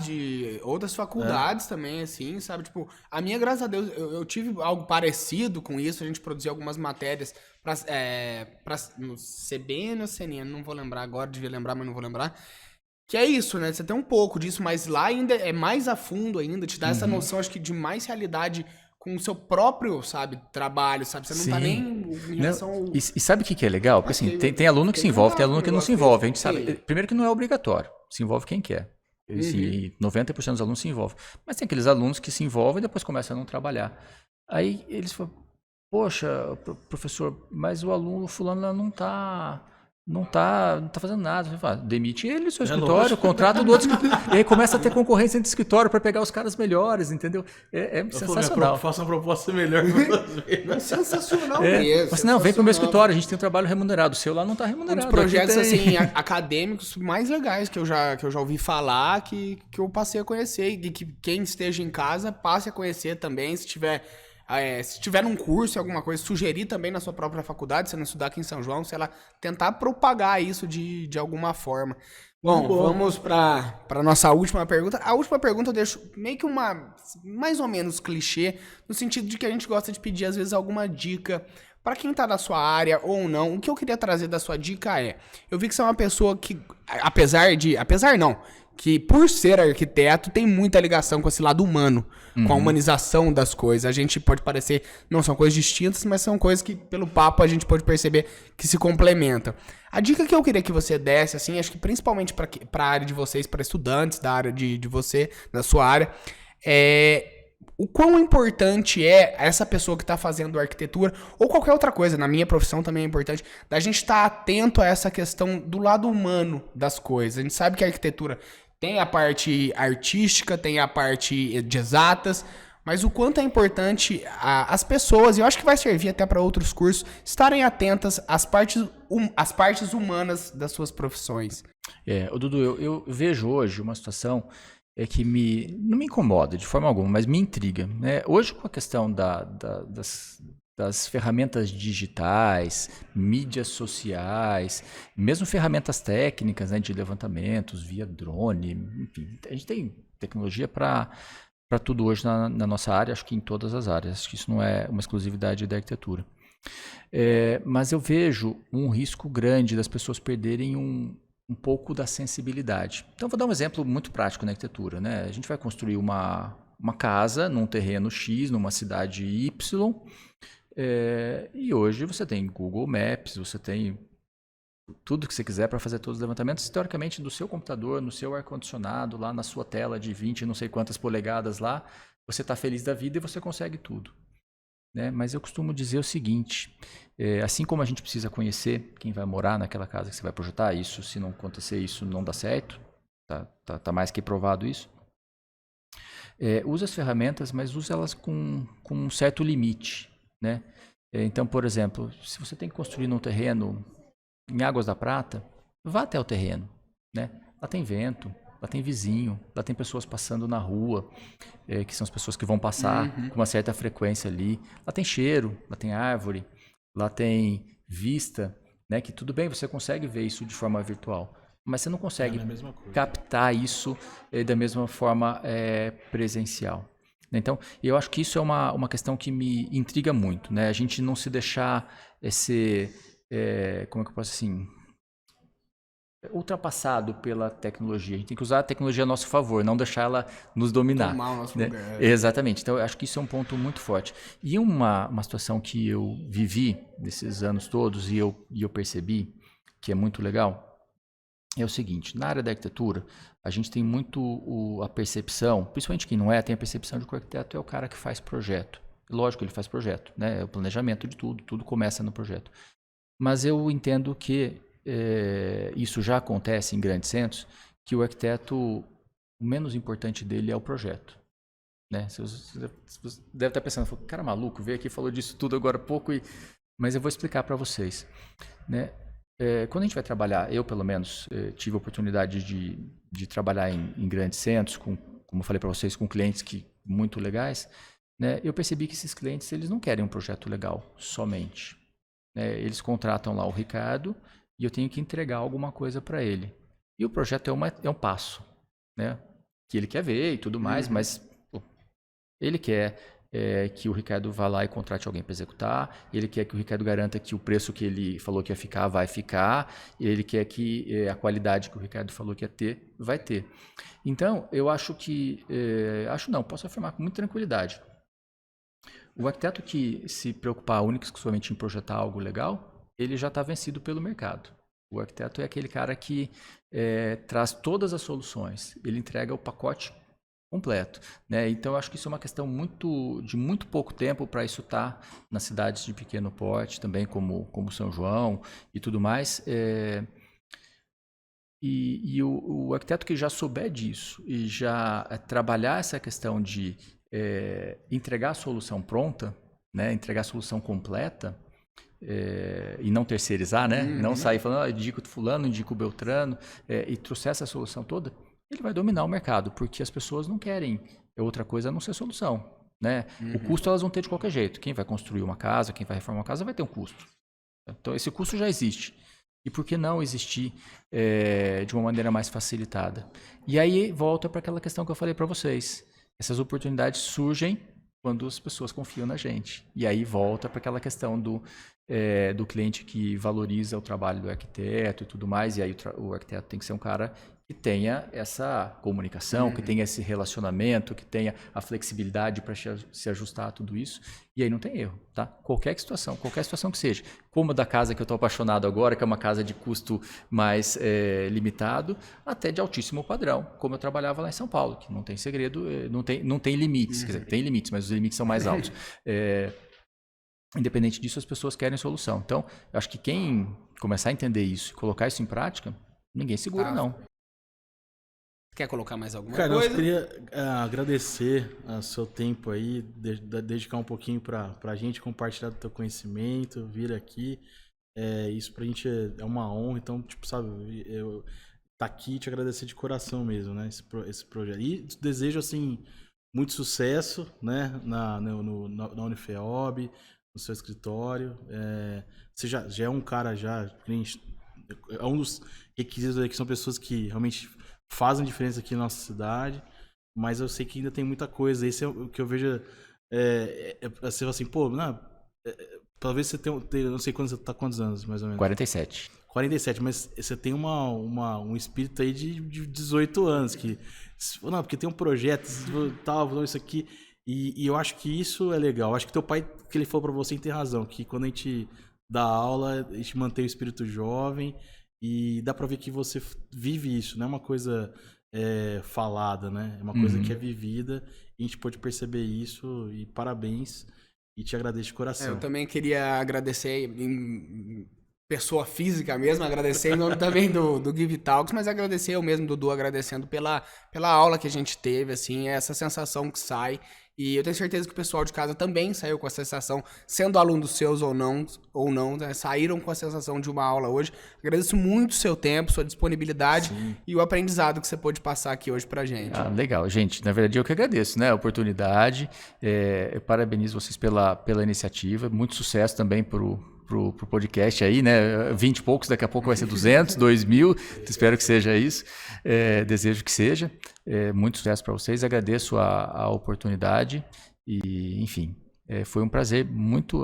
outras faculdades também, assim, sabe? Tipo, a minha, graças a Deus, eu tive algo parecido com isso. A gente produziu algumas matérias no CBN ou CNN, não vou lembrar agora, devia lembrar, mas não vou lembrar. Que é isso, né? Você tem um pouco disso, mas lá ainda é mais a fundo ainda, te dá essa noção, acho que, de mais realidade com o seu próprio, sabe, trabalho, sabe? Você não tá nem em relação ao... E sabe o que é legal? Porque assim, tem aluno que se envolve, tem aluno que não se envolve. A gente sabe, primeiro que não é obrigatório, se envolve quem quer. E 90% dos alunos se envolvem. Mas tem aqueles alunos que se envolvem e depois começam a não trabalhar. Aí eles falam, poxa, professor, mas o aluno fulano não tá fazendo nada. Você fala, demite ele do seu escritório, contrata do outro escritório. E aí começa a ter concorrência entre escritório para pegar os caras melhores, entendeu? É sensacional. Faça uma proposta melhor. É sensacional mesmo. Mas não, vem pro meu escritório, a gente tem um trabalho remunerado. O seu lá não tá remunerado. Um dos projetos assim, acadêmicos mais legais que eu já ouvi falar, que eu passei a conhecer. E que quem esteja em casa passe a conhecer também, se tiver num curso, alguma coisa, sugerir também na sua própria faculdade, se não estudar aqui em São João, sei lá, tentar propagar isso de alguma forma. Bom, vamos para nossa última pergunta. A última pergunta eu deixo meio que mais ou menos clichê, no sentido de que a gente gosta de pedir, às vezes, alguma dica para quem tá na sua área ou não. O que eu queria trazer da sua dica eu vi que você é uma pessoa que, que por ser arquiteto tem muita ligação com esse lado humano, com a humanização das coisas. A gente pode parecer, não são coisas distintas, mas são coisas que pelo papo a gente pode perceber que se complementam. A dica que eu queria que você desse, assim, acho que principalmente para a área de vocês, para estudantes da área de você, da sua área, o quão importante é essa pessoa que está fazendo arquitetura, ou qualquer outra coisa, na minha profissão também é importante, da gente estar atento a essa questão do lado humano das coisas. A gente sabe que a arquitetura tem a parte artística, tem a parte de exatas, mas o quanto é importante as pessoas, e eu acho que vai servir até para outros cursos, estarem atentas às partes humanas das suas profissões. Dudu, eu vejo hoje uma situação que não me incomoda de forma alguma, mas me intriga. Né? Hoje, com a questão das ferramentas digitais, mídias sociais, mesmo ferramentas técnicas, né, de levantamentos via drone, enfim, a gente tem tecnologia para tudo hoje na nossa área, acho que em todas as áreas, acho que isso não é uma exclusividade da arquitetura. Mas eu vejo um risco grande das pessoas perderem um pouco da sensibilidade. Então, vou dar um exemplo muito prático na arquitetura. Né? A gente vai construir uma casa num terreno X, numa cidade Y, e hoje você tem Google Maps, você tem tudo que você quiser para fazer todos os levantamentos, teoricamente, do seu computador, no seu ar-condicionado, lá na sua tela de 20 não sei quantas polegadas lá, você está feliz da vida e você consegue tudo. Né? Mas eu costumo dizer o seguinte, assim como a gente precisa conhecer quem vai morar naquela casa que você vai projetar, isso, se não acontecer isso, não dá certo, tá mais que provado isso. Use as ferramentas, mas use elas com um certo limite. Né? Então, por exemplo, se você tem que construir num terreno em Águas da Prata, vá até o terreno, né? Lá tem vento, lá tem vizinho, lá tem pessoas passando na rua, que são as pessoas que vão passar com uma certa frequência ali. Lá tem cheiro, lá tem árvore, lá tem vista, né? Que tudo bem, você consegue ver isso de forma virtual, mas você não consegue captar isso da mesma forma presencial. Então, eu acho que isso é uma questão que me intriga muito, né? A gente não se deixar ser, como é que eu posso assim, ultrapassado pela tecnologia. A gente tem que usar a tecnologia a nosso favor, não deixar ela nos dominar. Tomar o nosso lugar. Exatamente. Então, eu acho que isso é um ponto muito forte. E uma situação que eu vivi nesses anos todos e eu percebi que é muito legal é o seguinte: na área da arquitetura, a gente tem muito a percepção, principalmente quem não tem a percepção de que o arquiteto é o cara que faz projeto. Lógico, ele faz projeto, né? É o planejamento de tudo começa no projeto. Mas eu entendo que isso já acontece em grandes centros, que o arquiteto, o menos importante dele é o projeto. Né? Você deve estar pensando, cara maluco, veio aqui e falou disso tudo agora há pouco, mas eu vou explicar para vocês. Né? Quando a gente vai trabalhar, eu pelo menos tive a oportunidade de trabalhar em grandes centros, como eu falei para vocês, com clientes muito legais, né? Eu percebi que esses clientes eles não querem um projeto legal somente. Né? Eles contratam lá o Ricardo e eu tenho que entregar alguma coisa para ele. E o projeto é um passo, né? Que ele quer ver e tudo mais, mas ele quer que o Ricardo vá lá e contrate alguém para executar, ele quer que o Ricardo garanta que o preço que ele falou que ia ficar, vai ficar, e ele quer que a qualidade que o Ricardo falou que ia ter, vai ter. Então, eu acho que... posso afirmar com muita tranquilidade. O arquiteto que se preocupar única e exclusivamente em projetar algo legal, ele já está vencido pelo mercado. O arquiteto é aquele cara que traz todas as soluções, ele entrega o pacote completo. Né? Então, eu acho que isso é uma questão de muito pouco tempo para isso estar nas cidades de pequeno porte, também como São João e tudo mais. E o arquiteto que já souber disso e já trabalhar essa questão de entregar a solução pronta, né? Entregar a solução completa, e não terceirizar, né? Não sair falando, indico o fulano, indico o Beltrano, e trouxer essa solução toda, ele vai dominar o mercado, porque as pessoas não querem outra coisa a não ser solução. Né? O custo elas vão ter de qualquer jeito. Quem vai construir uma casa, quem vai reformar uma casa vai ter um custo. Então esse custo já existe. E por que não existir de uma maneira mais facilitada? E aí volta para aquela questão que eu falei para vocês. Essas oportunidades surgem quando as pessoas confiam na gente. E aí volta para aquela questão do cliente que valoriza o trabalho do arquiteto e tudo mais. E aí o arquiteto tem que ser um cara que tenha essa comunicação, que tenha esse relacionamento, que tenha a flexibilidade para se ajustar a tudo isso. E aí não tem erro, tá? Qualquer situação que seja. Como a da casa que eu estou apaixonado agora, que é uma casa de custo mais limitado, até de altíssimo padrão, como eu trabalhava lá em São Paulo, que não tem segredo, não tem limites. Quer dizer, tem limites, mas os limites são mais altos. Independente disso, as pessoas querem solução. Então, eu acho que quem começar a entender isso e colocar isso em prática, ninguém segura, não. Quer colocar mais alguma coisa? Cara, eu queria agradecer o seu tempo aí, dedicar um pouquinho pra gente, compartilhar do teu conhecimento, vir aqui. Isso pra gente é uma honra, então, tipo, sabe, eu tá aqui e te agradecer de coração mesmo, né, esse projeto. E desejo, assim, muito sucesso, né, na Unifeob, no seu escritório. Você já é um cara, é um dos requisitos aí que são pessoas que realmente fazem diferença aqui na nossa cidade, mas eu sei que ainda tem muita coisa. Esse é o que eu vejo. Você fala assim, pô, talvez você tenha, não sei quando você tá, quantos anos, mais ou menos? 47. 47, mas você tem um espírito aí de 18 anos, porque tem um projeto, tal, isso aqui, e eu acho que isso é legal. Eu acho que teu pai, que ele falou pra você, tem razão, que quando a gente dá aula, a gente mantém o espírito jovem, e dá pra ver que você vive isso, não é uma coisa falada, né? É uma coisa que é vivida, e a gente pode perceber isso, e parabéns, e te agradeço de coração. Eu também queria agradecer pessoa física mesmo, agradecer em nome também do Give Talks, mas agradecer eu mesmo, Dudu, agradecendo pela aula que a gente teve, assim, essa sensação que sai. E eu tenho certeza que o pessoal de casa também saiu com a sensação, sendo aluno dos seus ou não, né, saíram com a sensação de uma aula hoje. Agradeço muito o seu tempo, sua disponibilidade e o aprendizado que você pôde passar aqui hoje pra gente. Legal, gente. Na verdade, eu que agradeço, né, a oportunidade. Eu parabenizo vocês pela iniciativa. Muito sucesso também pro podcast aí, né? 20 e poucos, daqui a pouco vai ser 200, 2.000. Espero que seja isso. Desejo que seja. Muito sucesso para vocês. Agradeço a oportunidade e, enfim, foi um prazer.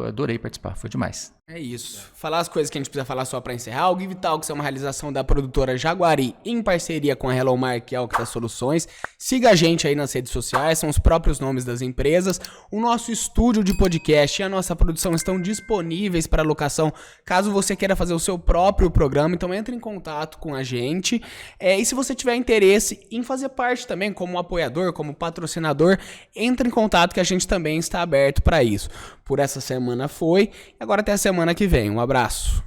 Adorei participar. Foi demais. É isso. Falar as coisas que a gente precisa falar só para encerrar. O Give Talks é uma realização da produtora Jaguari em parceria com a Hello Mark e a Octa Soluções. Siga a gente aí nas redes sociais, são os próprios nomes das empresas. O nosso estúdio de podcast e a nossa produção estão disponíveis para locação caso você queira fazer o seu próprio programa. Então entre em contato com a gente. E se você tiver interesse em fazer parte também como apoiador, como patrocinador, entre em contato que a gente também está aberto para isso. Por essa semana foi. Agora até a semana que vem. Um abraço.